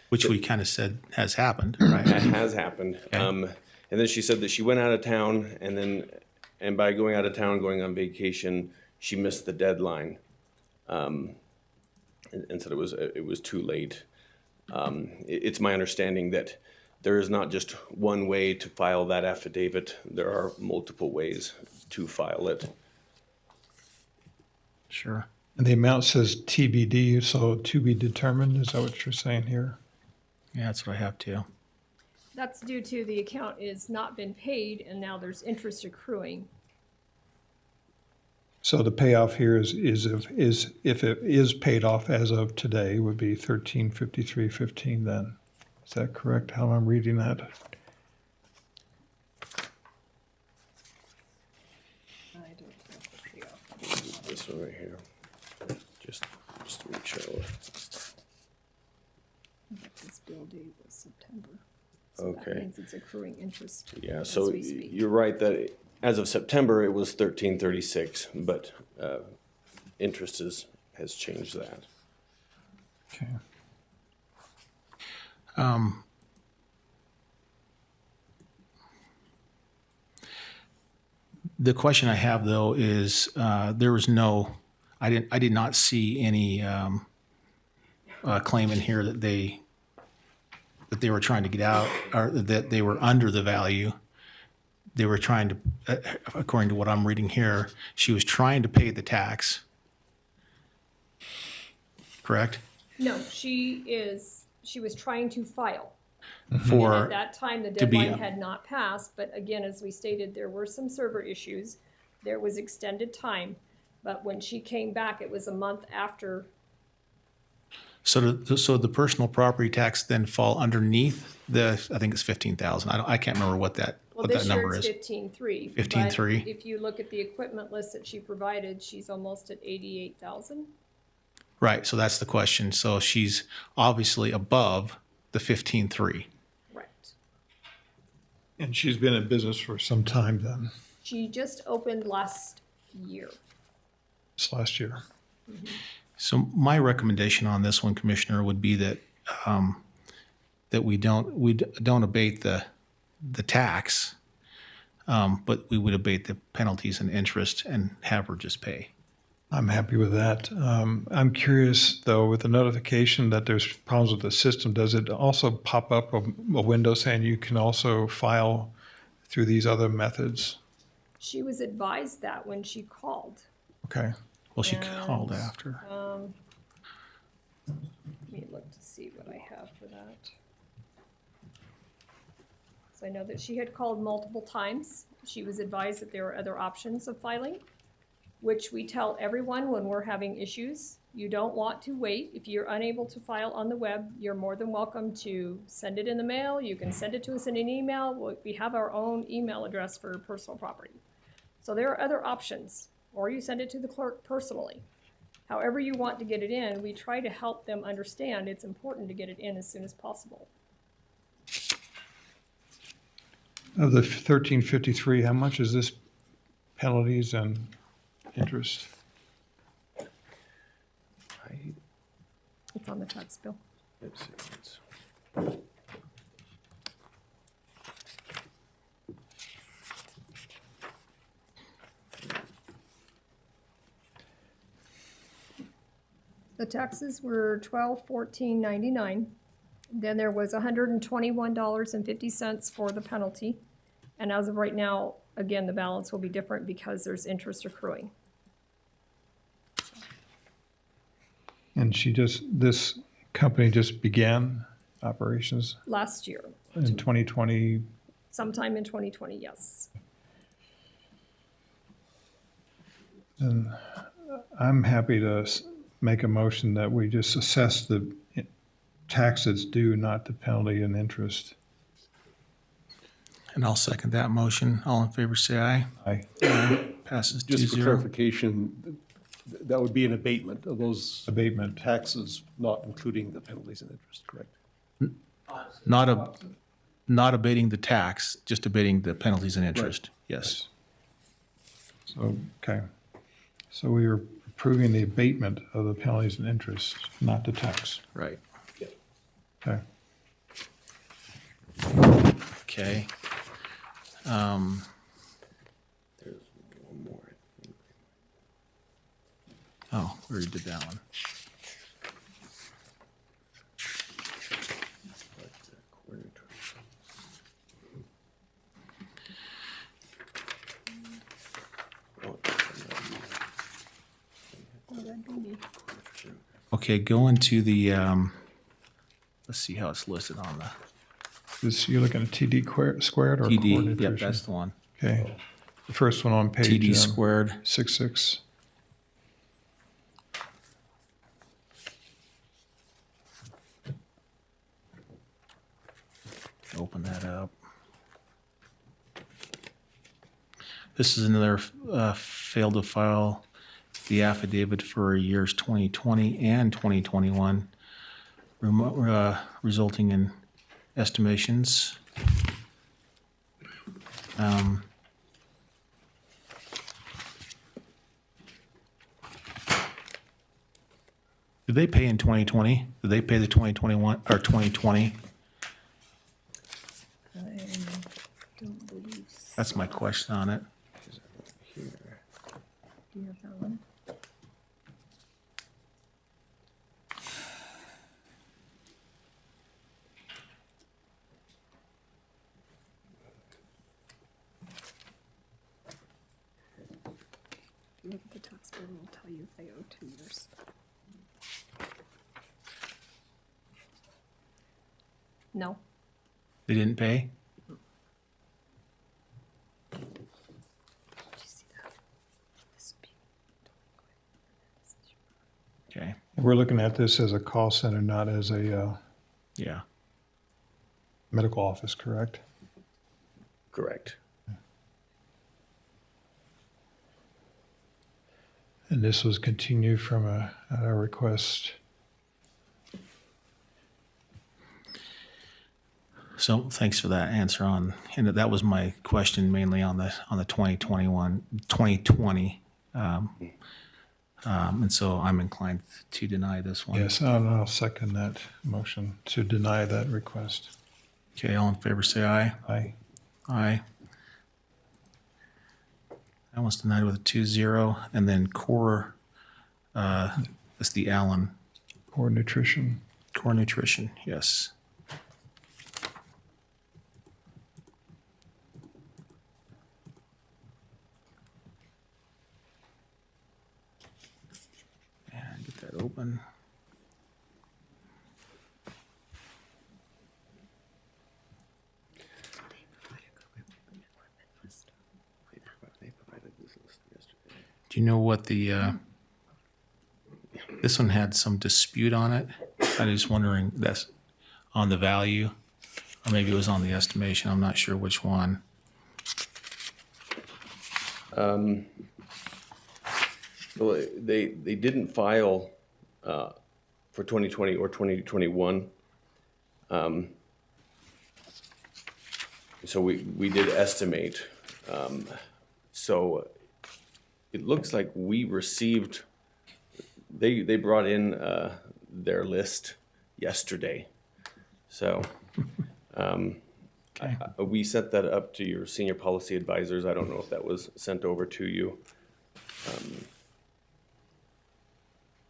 Speaker 1: Which we kind of said has happened, right?
Speaker 7: That has happened. And then she said that she went out of town, and by going out of town, going on vacation, she missed the deadline, and said it was too late. It's my understanding that there is not just one way to file that affidavit. There are multiple ways to file it.
Speaker 1: Sure.
Speaker 4: And the amount says TBD, so to be determined, is that what you're saying here?
Speaker 1: Yeah, that's what I have too.
Speaker 9: That's due to the account is not been paid and now there's interest accruing.
Speaker 4: So the payoff here is if it is paid off as of today, would be 1353.15 then. Is that correct, how I'm reading that?
Speaker 9: I don't have the payoff.
Speaker 7: This one right here, just to make sure.
Speaker 9: This bill date was September. So that
Speaker 7: Okay.
Speaker 9: means it's accruing interest
Speaker 7: Yeah,
Speaker 9: as
Speaker 7: so
Speaker 9: we speak.
Speaker 7: you're right that as of September, it was 1336, but interest has changed that.
Speaker 4: Okay.
Speaker 1: The question I have though is, there was no, I did not see any claim in here that they were trying to get out, or that they were under the value. they were trying to, according to what I'm reading here, she was trying to pay the tax. Correct?
Speaker 9: No, she was trying to file.
Speaker 1: For
Speaker 9: And at that time, the
Speaker 1: to be-
Speaker 9: deadline had not passed, but again, as we stated, there were some server issues. There was extended time, but when she came back, it was a month after.
Speaker 1: So the personal property tax then fall underneath I think it's 15,000. I can't remember what that number is.
Speaker 9: This year it's 15.3.
Speaker 1: 15.3.
Speaker 9: But if you look at the equipment list that she provided, she's almost at 88,000.
Speaker 1: Right, so that's the question. So she's obviously above the 15.3.
Speaker 9: Right.
Speaker 4: And she's been in business for some time then,
Speaker 9: She just opened last year.
Speaker 4: this last year.
Speaker 1: So my recommendation on this one, Commissioner, would be that that we don't abate the tax, but we would abate the penalties and interest and have her just pay.
Speaker 4: I'm happy with that. I'm curious, though, with the notification that there's problems with the system, does it also pop up a window saying you can also file through these other methods?
Speaker 9: She was advised that when she called.
Speaker 4: Okay.
Speaker 1: Well, she called after.
Speaker 9: Let me look to see what I have for that. So I know that she had called multiple times. She was advised that there were other options of filing, which we tell everyone when we're having issues. You don't want to wait. If you're unable to file on the web, you're more than welcome to send it in the mail. You can send it to us in an email. We have our own email address for personal property. So there are other options, or you send it to the clerk personally. However you want to get it in, we try to help them understand it's important to get it in as soon as possible.
Speaker 4: Of the 1353, how much is this penalties and interest?
Speaker 9: It's on the tax bill. The taxes were $1214.99. Then there was $121.50 for the penalty. And as of right now, again, the balance will be different because there's interest accruing.
Speaker 4: And this company just began operations
Speaker 9: Last year,
Speaker 4: in 2020.
Speaker 9: sometime in 2020, yes.
Speaker 4: And I'm happy to make a motion that we just assess the tax that's due, not the penalty and interest.
Speaker 1: And I'll second that motion. All in favor, say aye.
Speaker 4: Aye.
Speaker 1: Passes
Speaker 10: Just for
Speaker 1: 2-0.
Speaker 10: clarification, that would be an abatement of those
Speaker 4: Abatement.
Speaker 10: taxes, not including the penalties and interest, correct?
Speaker 1: Not abating the tax, just abating the penalties and interest. Yes.
Speaker 4: So, okay. So we are approving the abatement of the penalties and interest, not the tax.
Speaker 1: Right.
Speaker 4: Okay.
Speaker 1: Okay.
Speaker 7: There's one more.
Speaker 1: Oh, we already did that one. Okay, go into the, let's see how it's listed on the
Speaker 4: You're looking at TD squared or
Speaker 1: TD.
Speaker 4: coordinated
Speaker 1: Yep,
Speaker 4: attrition?
Speaker 1: that's the one.
Speaker 4: Okay. The first one on page
Speaker 1: TD squared.
Speaker 4: 66.
Speaker 1: Open that up. This is another failed to file the affidavit for years 2020 and 2021, resulting in estimations. Did they pay in 2020? Did they pay the 2021 or 2020?
Speaker 9: I don't believe so.
Speaker 1: That's my question on it.
Speaker 9: Do you have that one? tax bill will tell you if they owe 2 years. No.
Speaker 1: They didn't pay?
Speaker 9: Did you see that? This would be
Speaker 1: Okay,
Speaker 4: We're looking at this as a call center, not as a
Speaker 1: yeah.
Speaker 4: medical office, correct?
Speaker 7: Correct.
Speaker 4: And this was continued from a request.
Speaker 1: So thanks for that answer on, and that was my question mainly on the 2020. And so I'm inclined to deny this one.
Speaker 4: Yes, I'll second that motion to deny that request.
Speaker 1: Okay, all in favor, say aye.
Speaker 4: Aye.
Speaker 1: Aye. That one's denied with a 2-0, and then core, that's the Allen,
Speaker 4: Core nutrition.
Speaker 1: core nutrition, yes. And get that open. Do you know what the, this one had some dispute on it? I was wondering, that's on the value, or maybe it was on the estimation. I'm not sure which one.
Speaker 7: Well, they didn't file for 2020 or 2021. So we did estimate. So it looks like we received, they brought in their list yesterday. So
Speaker 1: Okay.
Speaker 7: we sent that up to your senior policy advisors. I don't know if that was sent over to you.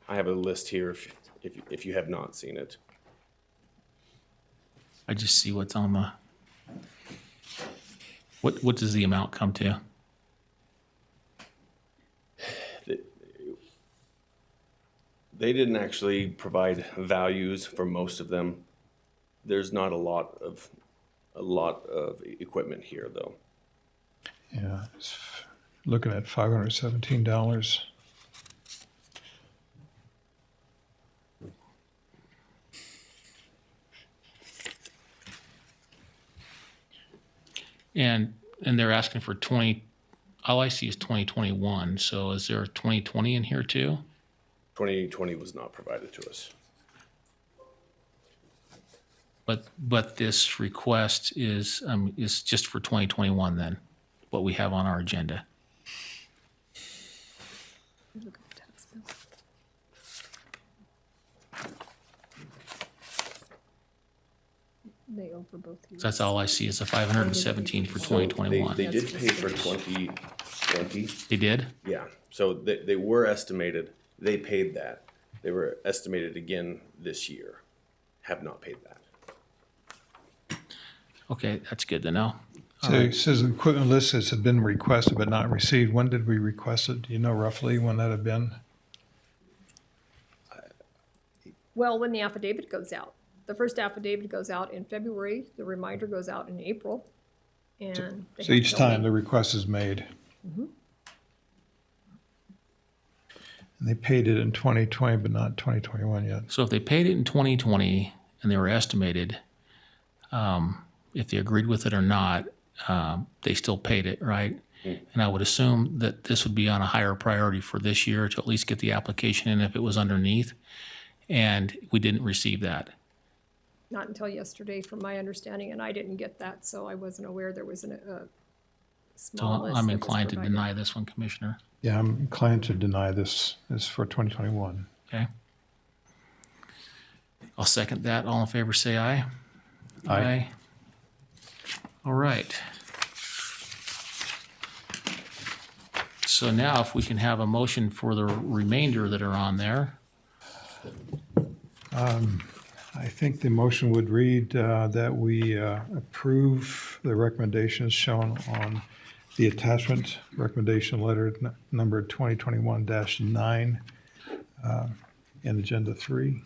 Speaker 7: I have a list here if you have not seen it.
Speaker 1: I just see what's on the, what does the amount come to?
Speaker 7: They didn't actually provide values for most of them. There's not a lot of equipment here, though.
Speaker 4: Yeah, it's looking at $517.
Speaker 1: And they're asking for 20, all I see is 2021. So is there 2020 in here too?
Speaker 7: 2020 was not provided to us.
Speaker 1: But this request is just for 2021 then, what we have on our agenda.
Speaker 9: Look at the tax bill. They owe for both years.
Speaker 1: So that's all I see is a 517 for 2021.
Speaker 7: They did pay for 2020.
Speaker 1: They did?
Speaker 7: Yeah, so they were estimated. They paid that. They were estimated again this year. Have not paid that.
Speaker 1: Okay, that's good to know.
Speaker 4: So it says the equipment list has been requested but not received. When did we request it? Do you know roughly when that had been?
Speaker 9: Well, when the affidavit goes out. The first affidavit goes out in February, the reminder goes out in April, and. they
Speaker 4: So
Speaker 9: have
Speaker 4: each
Speaker 9: to
Speaker 4: time
Speaker 9: wait.
Speaker 4: the request is made.
Speaker 9: Mm-hmm.
Speaker 4: And they paid it in 2020 but not 2021 yet.
Speaker 1: So if they paid it in 2020 and they were estimated, if they agreed with it or not, they still paid it, right? And I would assume that this would be on a higher priority for this year to at least get the application in if it was underneath. And we didn't receive that.
Speaker 9: Not until yesterday, from my understanding, and I didn't get that, so I wasn't aware there was a
Speaker 1: So
Speaker 9: small list.
Speaker 1: I'm
Speaker 9: that was
Speaker 1: inclined to
Speaker 9: provided.
Speaker 1: deny this one, Commissioner.
Speaker 4: Yeah, I'm inclined to deny this is for 2021.
Speaker 1: Okay. I'll second that. All in favor, say aye.
Speaker 4: Aye.
Speaker 1: All right. So now if we can have a motion for the remainder that are on there.
Speaker 4: I think the motion would read that we approve the recommendations shown on the attachment recommendation letter number 2021-9 in Agenda 3,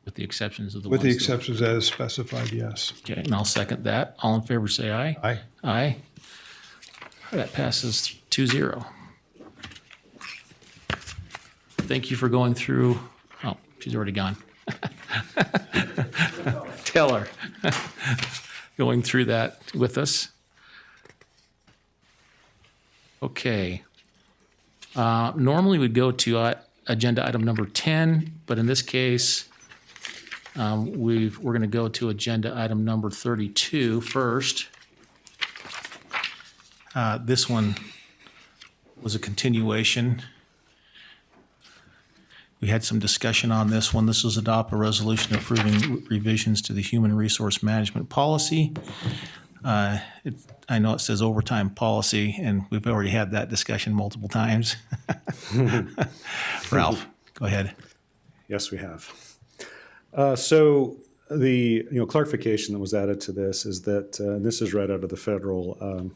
Speaker 1: With the exceptions of the
Speaker 4: with the
Speaker 1: ones that-
Speaker 4: exceptions as specified, yes.
Speaker 1: Okay, and I'll second that. All in favor, say aye.
Speaker 4: Aye.
Speaker 1: Aye. That passes 2-0. Thank you for going through, oh, she's already gone. Tell her. Going through that with us. Okay. Normally we'd go to agenda item number 10, but in this case, we're going to go to agenda item number 32 first. This one was a continuation. We had some discussion on this one. This was adopt a resolution approving revisions to the human resource management policy. I know it says overtime policy, and we've already had that discussion multiple times. Ralph, go ahead.
Speaker 11: Yes, we have. So the clarification that was added to this is that, and this is right out of the federal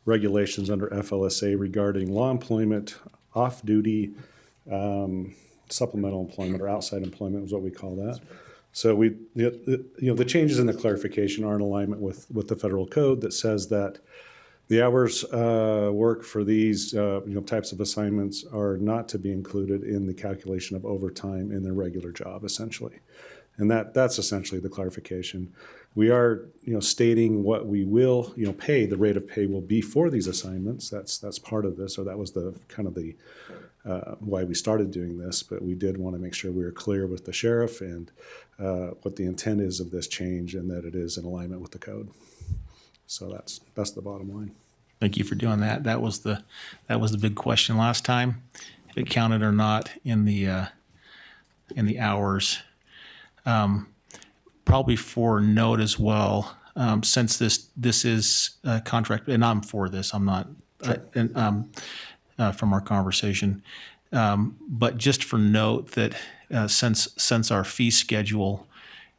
Speaker 11: regulations under FLSA regarding law employment, off-duty, supplemental employment, or outside employment is what we call that. So the changes in the clarification are in alignment with the federal code that says that the hours work for these types of assignments are not to be included in the calculation of overtime in their regular job, essentially. And that's essentially the clarification. We are stating what we will pay, the rate of pay will be for these assignments. That's part of this, or that was the kind of the why we started doing this, but we did want to make sure we were clear with the sheriff and what the intent is of this change, and that it is in alignment with the code. So that's the bottom line.
Speaker 1: Thank you for doing that. That was the big question last time, if it counted or not in the hours. Probably for note as well, since this is a contract, and I'm for this. I'm not. From our conversation, but just for note that since our fee schedule,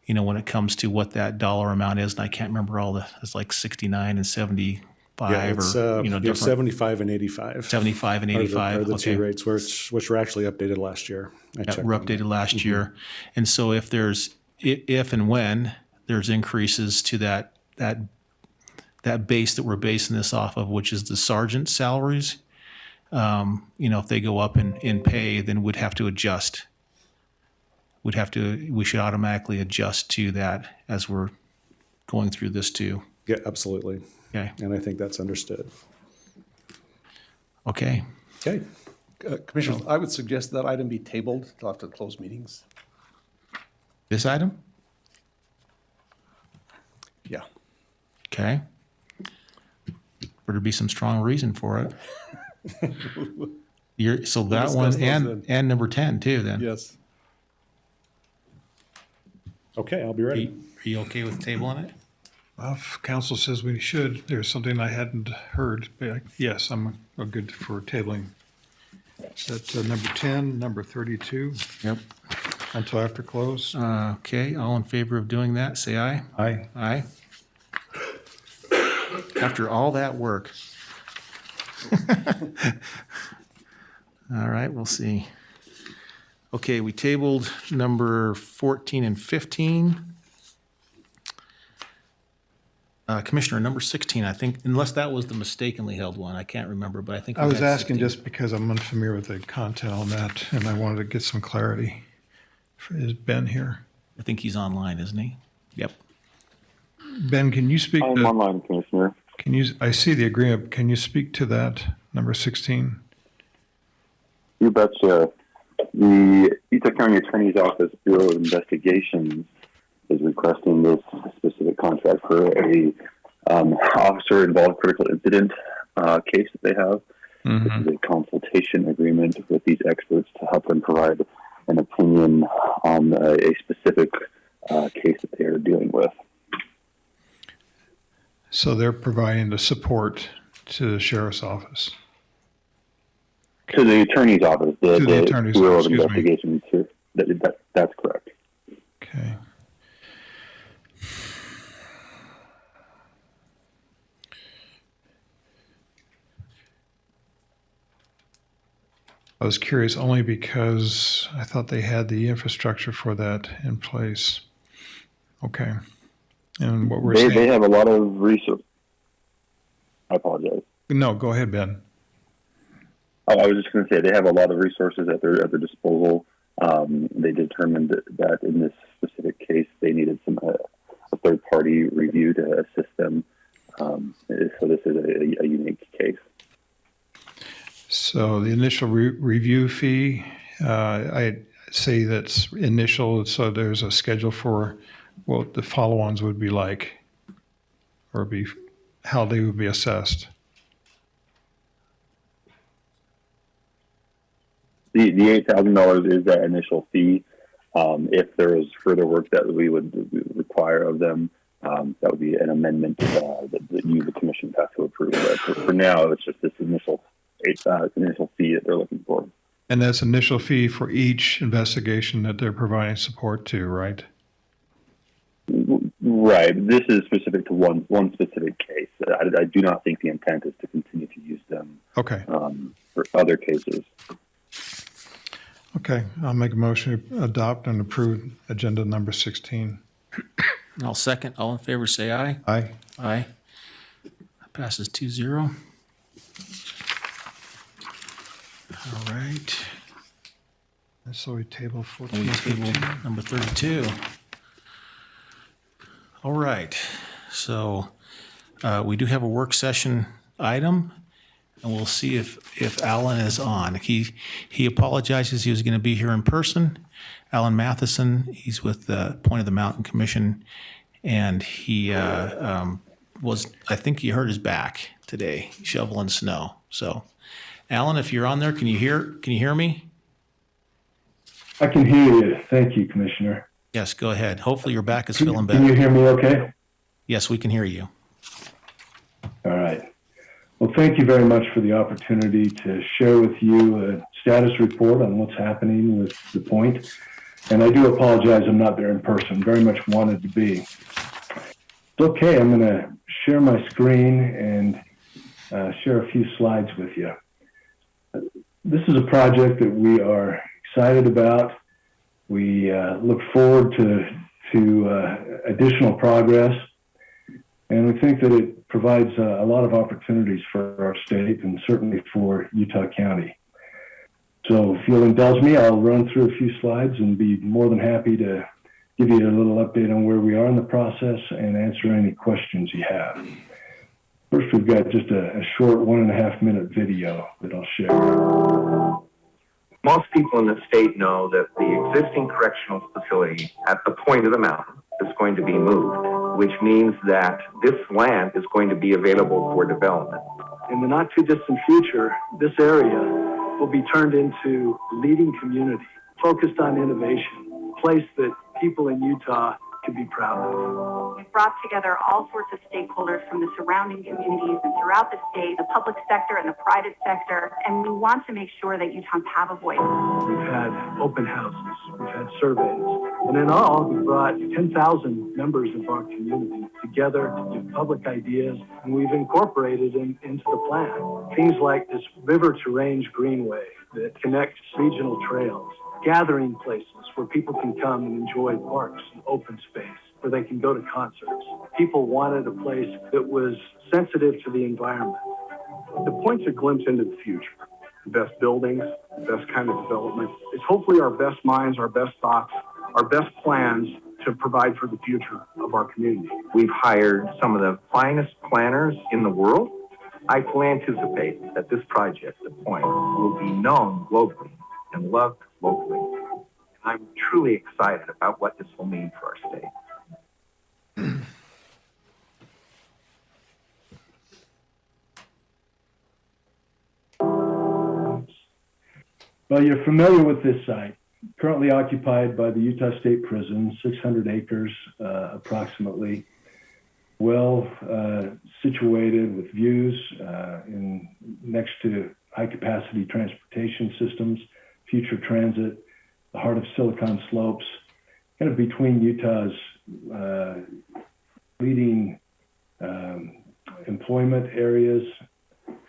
Speaker 1: when it comes to what that dollar amount is, and I can't remember it's like 69 and 75
Speaker 11: It's,
Speaker 1: or different
Speaker 11: 75 and 85.
Speaker 1: 75 and 85.
Speaker 11: Are the
Speaker 1: okay.
Speaker 11: two rates, which were actually updated last year.
Speaker 1: Were updated last year, and so if and when there's increases to that base that we're basing this off of, which is the sergeant salaries. If they go up in pay, then we'd have to adjust. We should automatically adjust to that as we're going through this too.
Speaker 11: Yeah, absolutely.
Speaker 1: Okay.
Speaker 11: And I think that's understood.
Speaker 1: Okay.
Speaker 11: Okay.
Speaker 10: Commissioners, I would suggest that item be tabled till after the closed meetings.
Speaker 1: This item?
Speaker 10: Yeah.
Speaker 1: Okay. Better be some strong reason for it. So that one
Speaker 10: discuss those
Speaker 1: and number 10 too then.
Speaker 10: Yes.
Speaker 11: Okay, I'll be
Speaker 1: Are
Speaker 11: ready.
Speaker 1: you okay with tabling it?
Speaker 4: Well, if council says we should, there's something I hadn't heard, but yes, I'm good for tabling. That's number 10, number 32,
Speaker 1: Yep.
Speaker 4: until after close.
Speaker 1: Okay, all in favor of doing that, say aye.
Speaker 4: Aye.
Speaker 1: Aye. After all that work. All right, we'll see. Okay, we tabled number 14 and 15. Commissioner, number 16, I think, unless that was the mistakenly held one, I can't remember, but I think.
Speaker 4: I
Speaker 1: we
Speaker 4: was
Speaker 1: had
Speaker 4: asking
Speaker 1: 16.
Speaker 4: just because I'm unfamiliar with the content on that, and I wanted to get some clarity. Is Ben here?
Speaker 1: I think he's online, isn't he? Yep.
Speaker 4: Ben, can you speak
Speaker 2: I'm
Speaker 4: to,
Speaker 2: online, Commissioner.
Speaker 4: I see the agreement, can you speak to that, number 16?
Speaker 2: You betcha. The Utah County Attorney's Office Bureau of Investigations is requesting this specific contract for a officer-involved critical incident case that they have. This is a consultation agreement with these experts to help them provide an opinion on a specific case that they are dealing with.
Speaker 4: So they're providing the support to the sheriff's office.
Speaker 2: To the Attorney's Office,
Speaker 4: To the Attorney's
Speaker 2: Bureau
Speaker 4: Office,
Speaker 2: of
Speaker 4: excuse me.
Speaker 2: Investigations. That's correct.
Speaker 4: Okay. I was curious only because I thought they had the infrastructure for that in place. Okay. And what we're
Speaker 2: They
Speaker 4: saying.
Speaker 2: have a lot of resources. I apologize.
Speaker 4: No, go ahead, Ben.
Speaker 2: I was just going to say they have a lot of resources at their disposal. They determined that in this specific case, they needed a third party review to assist them. So this is a unique case.
Speaker 4: So the initial review fee, I say that's initial, so there's a schedule for what the follow-ons would be like, or be how they would be assessed.
Speaker 2: The $8,000 is that initial fee. If there is further work that we would require of them, that would be an amendment that you, the commission, have to approve. But for now, it's just this initial fee that they're looking for.
Speaker 4: And that's initial fee for each investigation that they're providing support to, right?
Speaker 2: Right. This is specific to one specific case. I do not think the intent is to continue to use them.
Speaker 4: Okay.
Speaker 2: For other cases.
Speaker 4: Okay. I'll make a motion to adopt and approve agenda number 16.
Speaker 1: I'll second. All in favor, say aye.
Speaker 4: Aye.
Speaker 1: Aye. That passes 2-0. All right.
Speaker 4: And so we table 14.
Speaker 1: We table number 32. All right. So we do have a work session item, and we'll see if Alan is on. He apologizes. He was going to be here in person. Alan Matheson, he's with the Point of the Mountain Commission, and he was, I think he hurt his back today shoveling snow. So, Alan, if you're on there, can you hear me?
Speaker 12: I can hear you. Thank you, Commissioner.
Speaker 1: Yes, go ahead. Hopefully your back is feeling better.
Speaker 12: Can you hear me okay?
Speaker 1: Yes, we can hear you.
Speaker 12: All right. Well, thank you very much for the opportunity to share with you a status report on what's happening with the Point. And I do apologize I'm not there in person. Very much wanted to be. It's okay. I'm going to share my screen and share a few slides with you. This is a project that we are excited about. We look forward to additional progress, and we think that it provides a lot of opportunities for our state and certainly for Utah County. So if you'll indulge me, I'll run through a few slides and be more than happy to give you a little update on where we are in the process and answer any questions you have. First, we've got just a short 1.5 minute video that I'll share.
Speaker 13: Most people in the state know that the existing correctional facility at the Point of the Mountain is going to be moved, which means that this land is going to be available for development.
Speaker 14: In the not too distant future, this area will be turned into a leading community focused on innovation, a place that people in Utah can be proud of.
Speaker 15: We've brought together all sorts of stakeholders from the surrounding communities and throughout the state, the public sector and the private sector, and we want to make sure that Utahns have a voice.
Speaker 14: We've had open houses, we've had surveys, and in all, we brought 10,000 members of our community together to give public ideas, and we've incorporated them into the plan. Things like this river-to-range greenway that connects regional trails, gathering places where people can come and enjoy parks and open space, where they can go to concerts. People wanted a place that was sensitive to the environment.
Speaker 16: The Point's a glimpse into the future. The best buildings, the best kind of development. It's hopefully our best minds, our best thoughts, our best plans to provide for the future of our community.
Speaker 13: We've hired some of the finest planners in the world. I fully anticipate that this project, the Point, will be known globally and loved locally. And I'm truly excited about what this will mean for our state.
Speaker 12: Well, you're familiar with this site, currently occupied by the Utah State Prison, 600 acres approximately, well situated with views next to high-capacity transportation systems, future transit, the heart of Silicon Slopes, kind of between Utah's leading employment areas,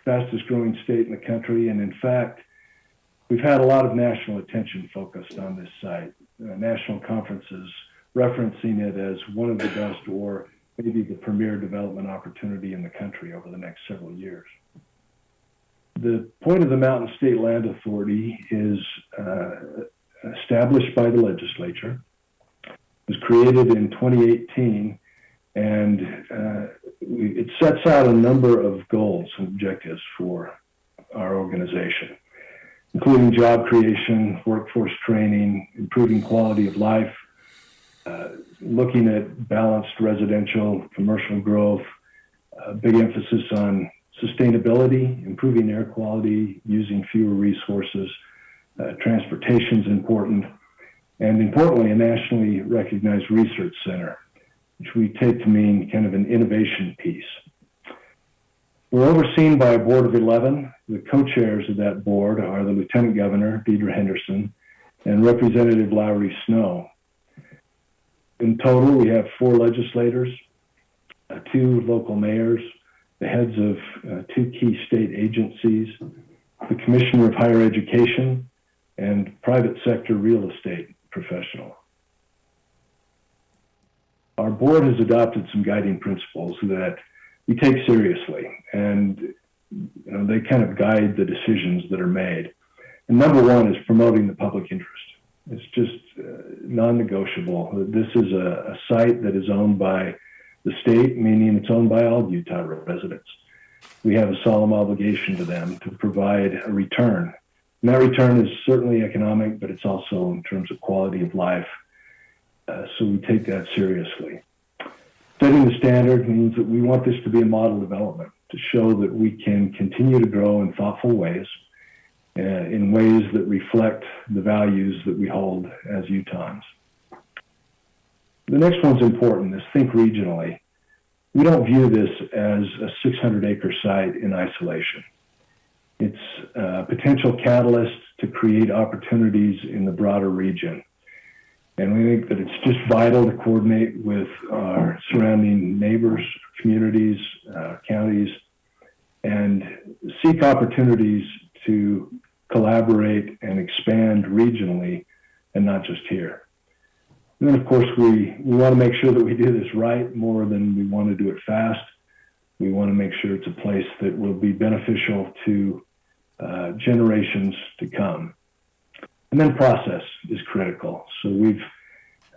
Speaker 12: fastest growing state in the country, and in fact, We've had a lot of national attention focused on this site, national conferences referencing it as one of the best or maybe the premier development opportunity in the country over the next several years. The point of the Mountain State Land Authority is established by the legislature, was created in 2018, and it sets out a number of goals and objectives for our organization, including job creation, workforce training, improving quality of life, looking at balanced residential, commercial growth, big emphasis on sustainability, improving air quality, using fewer resources. Transportation is important, and importantly, a nationally recognized research center, which we take to mean kind of an innovation piece. We're overseen by a board of 11. The co-chairs of that board are the Lieutenant Governor, Deidre Henderson, and Representative Lowry Snow. In total, we have 4 legislators, 2 local mayors, the heads of 2 key state agencies, the Commissioner of Higher Education, and private sector real estate professional. Our board has adopted some guiding principles that we take seriously, and they kind of guide the decisions that are made. And number 1 is promoting the public interest. It's just non-negotiable. This is a site that is owned by the state, meaning it's owned by all Utah residents. We have a solemn obligation to them to provide a return. And that return is certainly economic, but it's also in terms of quality of life. So we take that seriously. Setting the standard means that we want this to be a model development to show that we can continue to grow in thoughtful ways, in ways that reflect the values that we hold as Utahns. The next one's important, is think regionally. We don't view this as a 600-acre site in isolation. It's a potential catalyst to create opportunities in the broader region. And we think that it's just vital to coordinate with our surrounding neighbors, communities, counties, and seek opportunities to collaborate and expand regionally and not just here. And then, of course, we want to make sure that we do this right more than we want to do it fast. We want to make sure it's a place that will be beneficial to generations to come. And then process is critical. So we've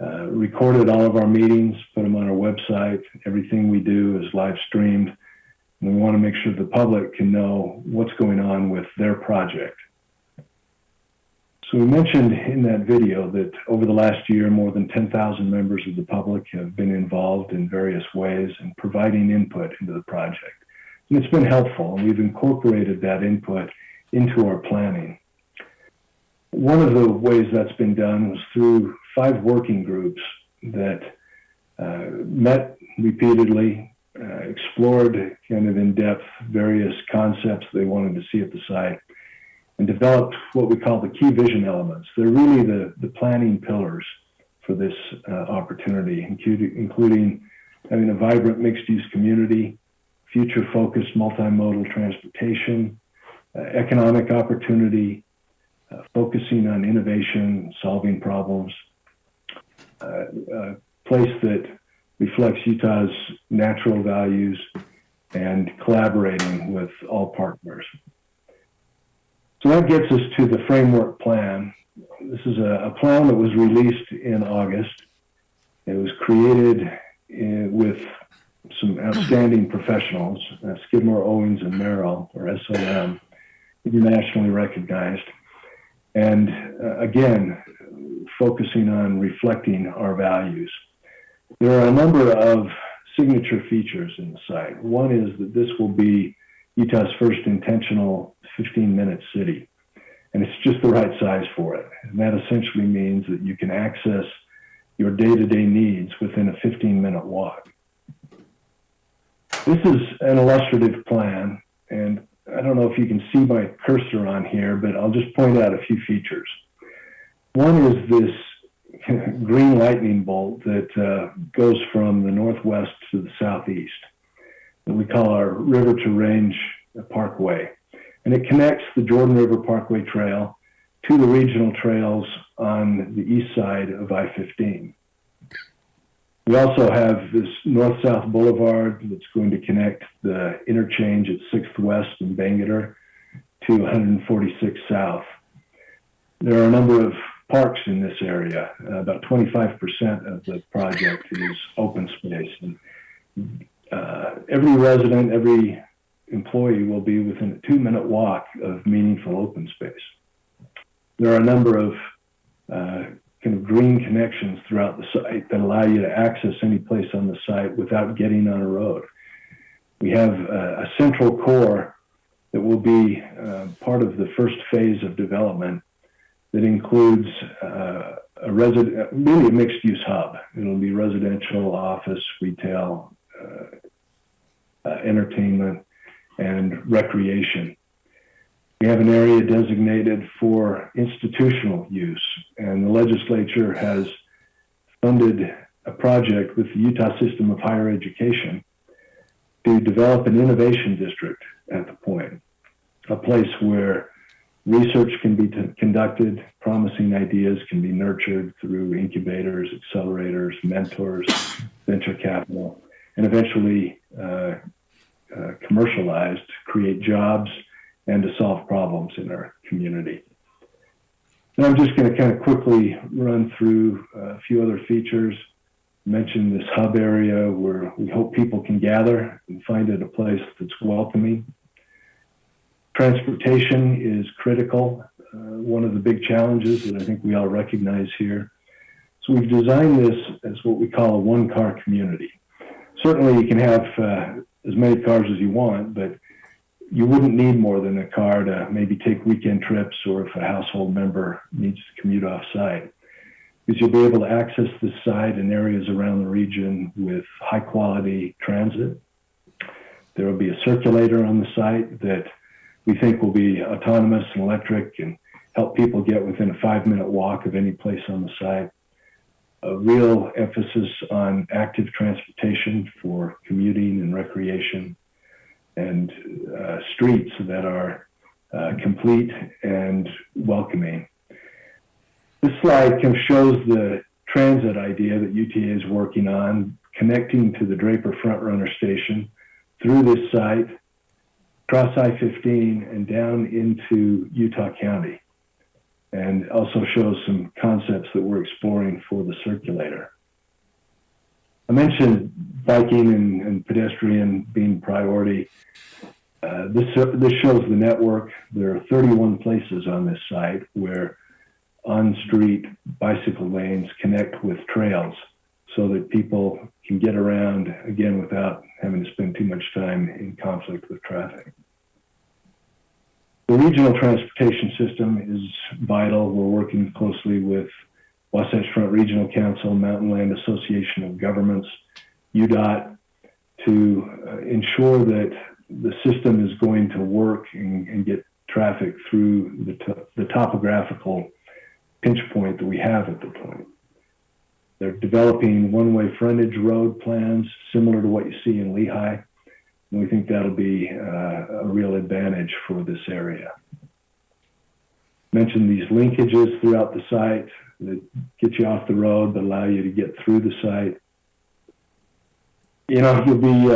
Speaker 12: recorded all of our meetings, put them on our website. Everything we do is live streamed. And we want to make sure the public can know what's going on with their project. So we mentioned in that video that over the last year, more than 10,000 members of the public have been involved in various ways in providing input into the project. And it's been helpful, and we've incorporated that input into our planning. One of the ways that's been done was through 5 working groups that met repeatedly, explored kind of in depth various concepts they wanted to see at the site, and developed what we call the key vision elements. They're really the planning pillars for this opportunity, including having a vibrant mixed-use community, future-focused multimodal transportation, economic opportunity, focusing on innovation, solving problems, a place that reflects Utah's natural values, and collaborating with all partners. So that gets us to the framework plan. This is a plan that was released in August. It was created with some outstanding professionals, Skidmore, Owings, and Merrill, or SOM, internationally recognized. And again, focusing on reflecting our values. There are a number of signature features in the site. One is that this will be Utah's first intentional 15-minute city. And it's just the right size for it. And that essentially means that you can access your day-to-day needs within a 15-minute walk. This is an illustrative plan, and I don't know if you can see my cursor on here, but I'll just point out a few features. One is this green lightning bolt that goes from the northwest to the southeast that we call our River to Range Parkway. And it connects the Jordan River Parkway Trail to the regional trails on the east side of I-15. We also have this north-south boulevard that's going to connect the interchange at 6th West and Bangerter to 146 South. There are a number of parks in this area. About 25% of the project is open space. And, every resident, every employee will be within a 2-minute walk of meaningful open space. There are a number of kind of green connections throughout the site that allow you to access any place on the site without getting on a road. We have a central core that will be part of the first phase of development that includes really a mixed-use hub. It'll be residential, office, retail, entertainment, and recreation. We have an area designated for institutional use, and the legislature has funded a project with the Utah System of Higher Education to develop an innovation district at the point, a place where research can be conducted, promising ideas can be nurtured through incubators, accelerators, mentors, venture capital, and eventually commercialized to create jobs and to solve problems in our community. And I'm just going to kind of quickly run through a few other features. Mention this hub area where we hope people can gather and find it a place that's welcoming. Transportation is critical, one of the big challenges that I think we all recognize here. So we've designed this as what we call a one-car community. Certainly you can have as many cars as you want, but you wouldn't need more than a car to maybe take weekend trips or if a household member needs to commute off-site. Because you'll be able to access this site and areas around the region with high-quality transit. There will be a circulator on the site that we think will be autonomous and electric and help people get within a 5-minute walk of any place on the site. A real emphasis on active transportation for commuting and recreation, and streets that are complete and welcoming. This slide kind of shows the transit idea that UTA is working on, connecting to the Draper Frontrunner Station through this site, across I-15 and down into Utah County, and also shows some concepts that we're exploring for the circulator. I mentioned biking and pedestrian being priority. This shows the network. There are 31 places on this site where on-street bicycle lanes connect with trails so that people can get around, again, without having to spend too much time in conflict with traffic. The regional transportation system is vital. We're working closely with Wasatch Front Regional Council, Mountain Land Association of Governments, UDOT, to ensure that the system is going to work and get traffic through the topographical pinch point that we have at the point. They're developing one-way frontage road plans similar to what you see in Lehigh, and we think that'll be a real advantage for this area. Mentioned these linkages throughout the site that get you off the road but allow you to get through the site. You know, you'll be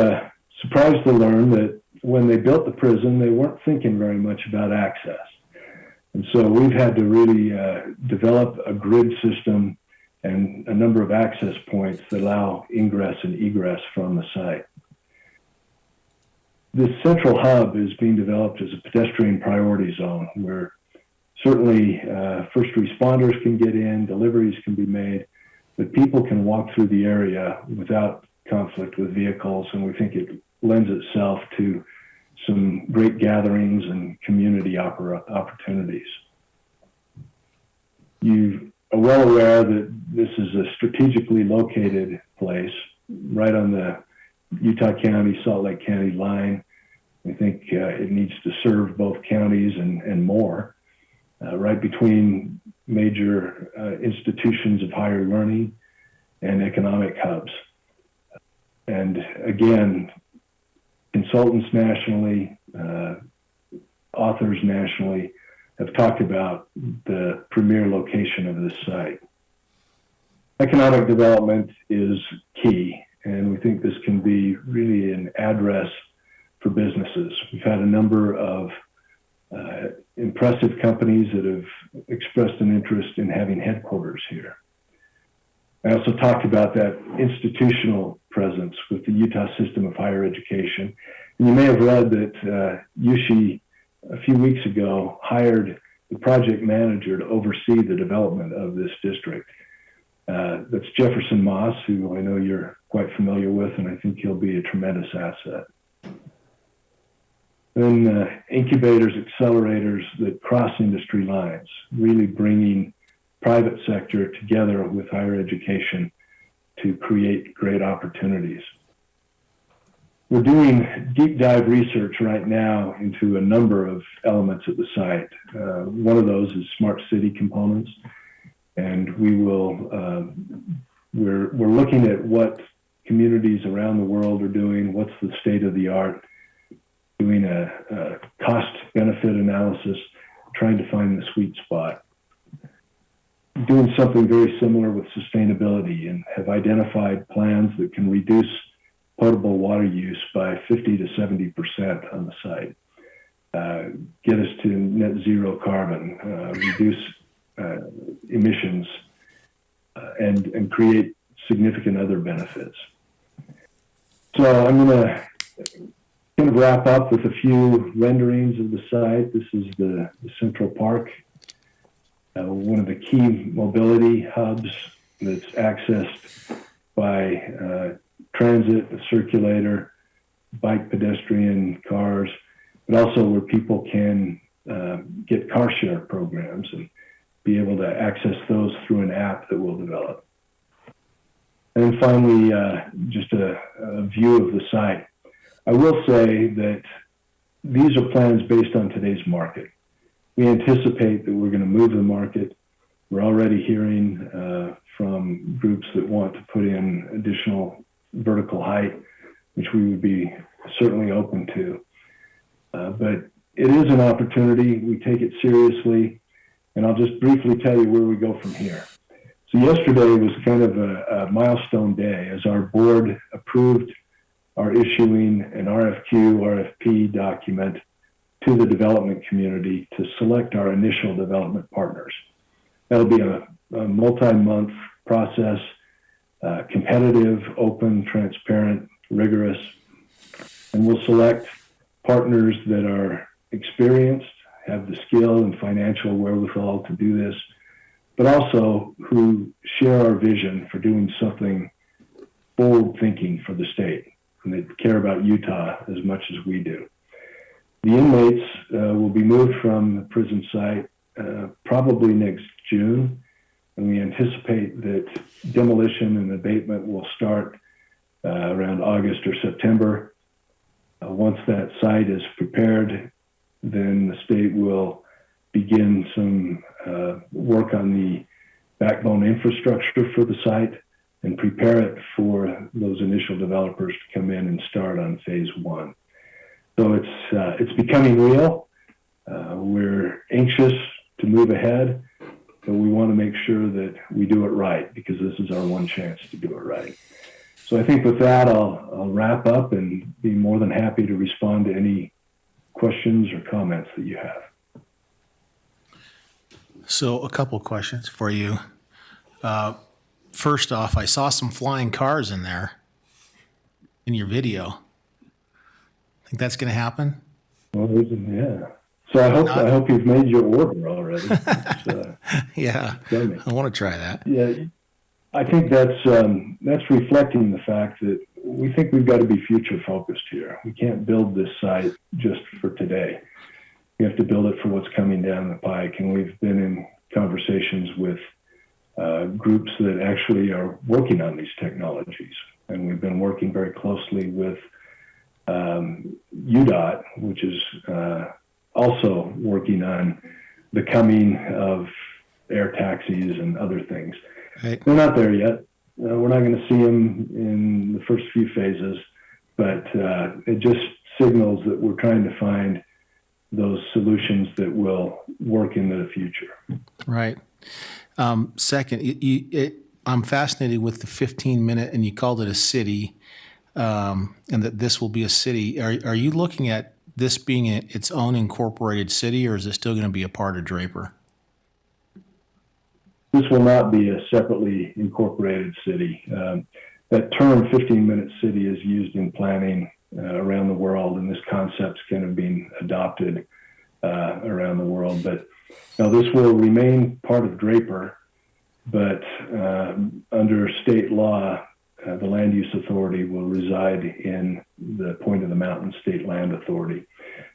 Speaker 12: surprised to learn that when they built the prison, they weren't thinking very much about access. And so we've had to really develop a grid system and a number of access points that allow ingress and egress from the site. This central hub is being developed as a pedestrian priority zone where certainly first responders can get in, deliveries can be made, but people can walk through the area without conflict with vehicles, and we think it lends itself to some great gatherings and community opportunities. You are well aware that this is a strategically located place right on the Utah County, Salt Lake County line. We think it needs to serve both counties and more, right between major institutions of higher learning and economic hubs. And again, consultants nationally, authors nationally, have talked about the premier location of this site. Economic development is key, and we think this can be really an address for businesses. We've had a number of impressive companies that have expressed an interest in having headquarters here. I also talked about that institutional presence with the Utah system of higher education. And you may have read that USHE a few weeks ago hired the project manager to oversee the development of this district. That's Jefferson Moss, who I know you're quite familiar with, and I think he'll be a tremendous asset. Then incubators, accelerators that cross industry lines, really bringing private sector together with higher education to create great opportunities. We're doing deep dive research right now into a number of elements at the site. One of those is smart city components, and we're looking at what communities around the world are doing, what's the state of the art, doing a cost-benefit analysis, trying to find the sweet spot. Doing something very similar with sustainability and have identified plans that can reduce potable water use by 50 to 70% on the site, get us to net zero carbon, reduce emissions, and create significant other benefits. So I'm going to kind of wrap up with a few renderings of the site. This is the Central Park, one of the key mobility hubs that's accessed by transit, a circulator, bike, pedestrian, cars, but also where people can get car share programs and be able to access those through an app that we'll develop. And then finally, just a view of the site. I will say that these are plans based on today's market. We anticipate that we're going to move the market. We're already hearing from groups that want to put in additional vertical height, which we would be certainly open to. But it is an opportunity. We take it seriously. And I'll just briefly tell you where we go from here. So yesterday was kind of a milestone day as our board approved our issuing an RFP document to the development community to select our initial development partners. That'll be a multi-month process, competitive, open, transparent, rigorous, and we'll select partners that are experienced, have the skill and financial wherewithal to do this, but also who share our vision for doing something forward-thinking for the state, and they care about Utah as much as we do. The inmates will be moved from the prison site probably next June, and we anticipate that demolition and abatement will start around August or September. Once that site is prepared, then the state will begin some work on the backbone infrastructure for the site and prepare it for those initial developers to come in and start on phase one. So it's becoming real. We're anxious to move ahead, but we want to make sure that we do it right because this is our one chance to do it right. So I think with that, I'll wrap up and be more than happy to respond to any questions or comments that you have.
Speaker 1: So a couple questions for you. First off, I saw some flying cars in there in your video. Think that's going to happen?
Speaker 12: Well, yeah. So I hope you've made your order already.
Speaker 1: Yeah, I want to try that.
Speaker 12: Yeah, I think that's reflecting the fact that we think we've got to be future focused here. We can't build this site just for today. We have to build it for what's coming down the pike. And we've been in conversations with groups that actually are working on these technologies. And we've been working very closely with UDOT, which is also working on the coming of air taxis and other things.
Speaker 1: Right.
Speaker 12: They're not there yet. We're not going to see them in the first few phases, but it just signals that we're trying to find those solutions that will work into the future.
Speaker 1: Right. Second, I'm fascinated with the 15-minute, and you called it a city, and that this will be a city. Are you looking at this being its own incorporated city, or is it still going to be a part of Draper?
Speaker 12: This will not be a separately incorporated city. That term 15-minute city is used in planning around the world, and this concept's kind of being adopted around the world. But now this will remain part of Draper, but under state law, the Land Use Authority will reside in the Point of the Mountain State Land Authority.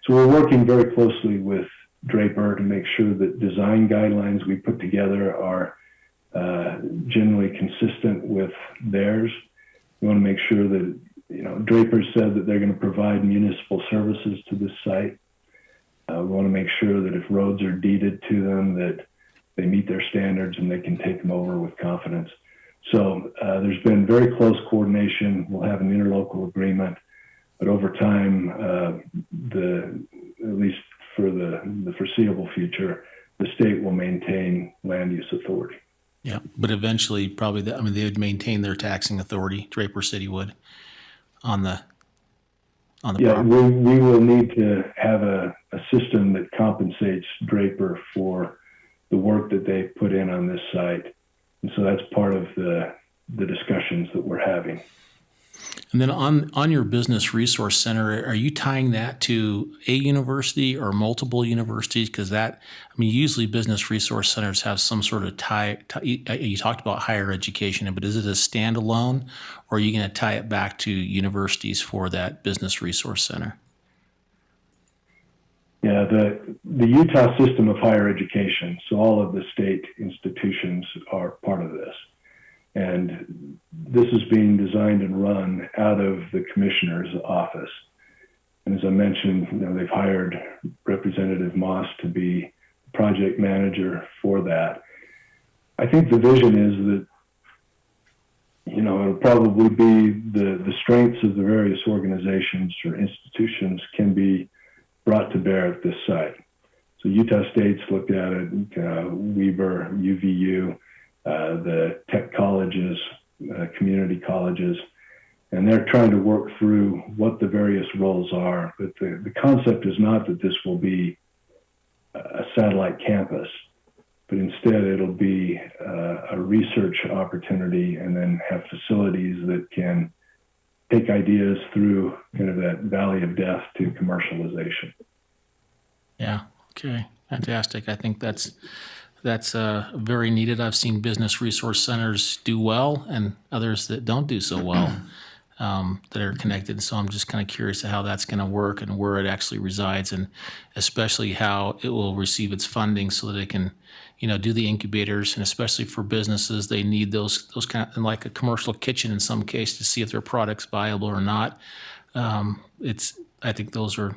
Speaker 12: So we're working very closely with Draper to make sure that design guidelines we put together are generally consistent with theirs. We want to make sure that, Draper said that they're going to provide municipal services to this site. We want to make sure that if roads are deeded to them, that they meet their standards and they can take them over with confidence. So there's been very close coordination. We'll have an interlocal agreement, but over time, at least for the foreseeable future, the state will maintain land use authority.
Speaker 1: Yeah, but eventually, probably, they would maintain their taxing authority. Draper City would on the
Speaker 12: Yeah,
Speaker 1: property.
Speaker 12: we will need to have a system that compensates Draper for the work that they put in on this site. And so that's part of the discussions that we're having.
Speaker 1: And then on your business resource center, are you tying that to a university or multiple universities? Because usually business resource centers have some sort of tie. You talked about higher education, but is it a standalone, or are you going to tie it back to universities for that business resource center?
Speaker 12: Yeah, the Utah system of higher education, so all of the state institutions are part of this. And this is being designed and run out of the commissioner's office. And as I mentioned, they've hired Representative Moss to be project manager for that. I think the vision is that, it'll probably be the strengths of the various organizations or institutions can be brought to bear at this site. So Utah State's looked at it, Weber, UVU, the tech colleges, community colleges, and they're trying to work through what the various roles are. But the concept is not that this will be a satellite campus, but instead it'll be a research opportunity and then have facilities that can take ideas through kind of that valley of death to commercialization.
Speaker 1: Yeah. Okay. Fantastic. I think that's very needed. I've seen business resource centers do well and others that don't do so well that are connected. So I'm just kind of curious how that's going to work and where it actually resides, and especially how it will receive its funding so that it can, do the incubators. And especially for businesses, they need those kind of, like a commercial kitchen in some case, to see if their product's viable or not. I think those are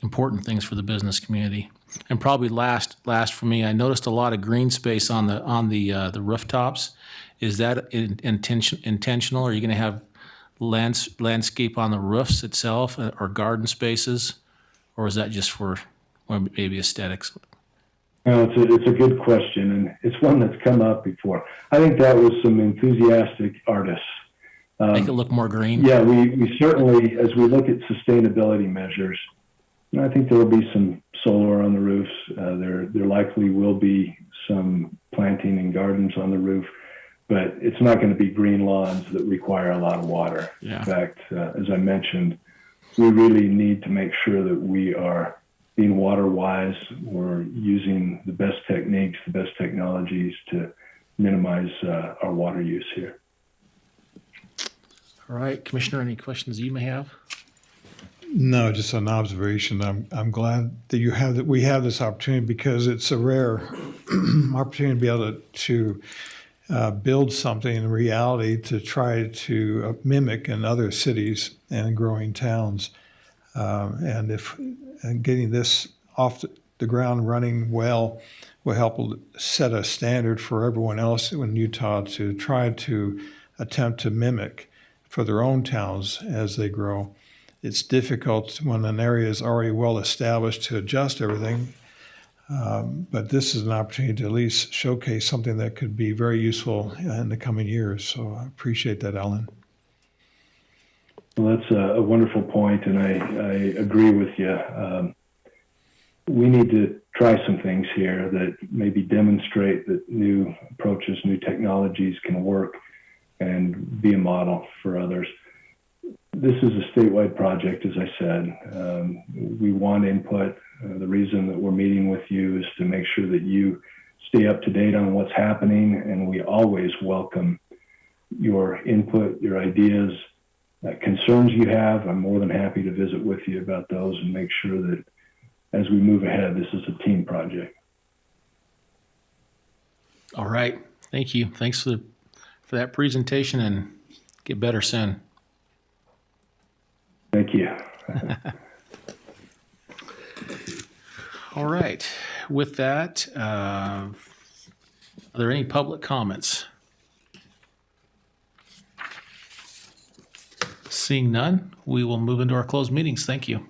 Speaker 1: important things for the business community. And probably last for me, I noticed a lot of green space on the rooftops. Is that intentional? Are you going to have landscape on the roofs itself, or garden spaces, or is that just for maybe aesthetics?
Speaker 12: No, it's a good question, and it's one that's come up before. I think that was some enthusiastic artists.
Speaker 1: Make it look more green?
Speaker 12: Yeah, we certainly, as we look at sustainability measures, I think there will be some solar on the roofs. There likely will be some planting and gardens on the roof, but it's not going to be green lawns that require a lot of water.
Speaker 1: Yeah.
Speaker 12: In fact, as I mentioned, we really need to make sure that we are being water wise. We're using the best techniques, the best technologies to minimize our water use here.
Speaker 1: All right, Commissioner, any questions you may have?
Speaker 4: No, just an observation. I'm glad that we have this opportunity, because it's a rare opportunity to be able to build something in reality to try to mimic in other cities and growing towns. And getting this off the ground running well will help set a standard for everyone else in Utah to try to attempt to mimic for their own towns as they grow. it's difficult when an area is already well established to adjust everything. But this is an opportunity to at least showcase something that could be very useful in the coming years. So I appreciate that, Alan.
Speaker 12: Well, that's a wonderful point, and I agree with you. We need to try some things here that maybe demonstrate that new approaches, new technologies can work and be a model for others. This is a statewide project, as I said. We want input. The reason that we're meeting with you is to make sure that you stay up to date on what's happening, and we always welcome your input, your ideas, concerns you have. I'm more than happy to visit with you about those and make sure that as we move ahead, this is a team project.
Speaker 1: All right. Thank you. Thanks for that presentation, and get better soon.
Speaker 12: Thank you.
Speaker 1: All right. With that, are there any public comments? Seeing none, we will move into our closed meetings. Thank you.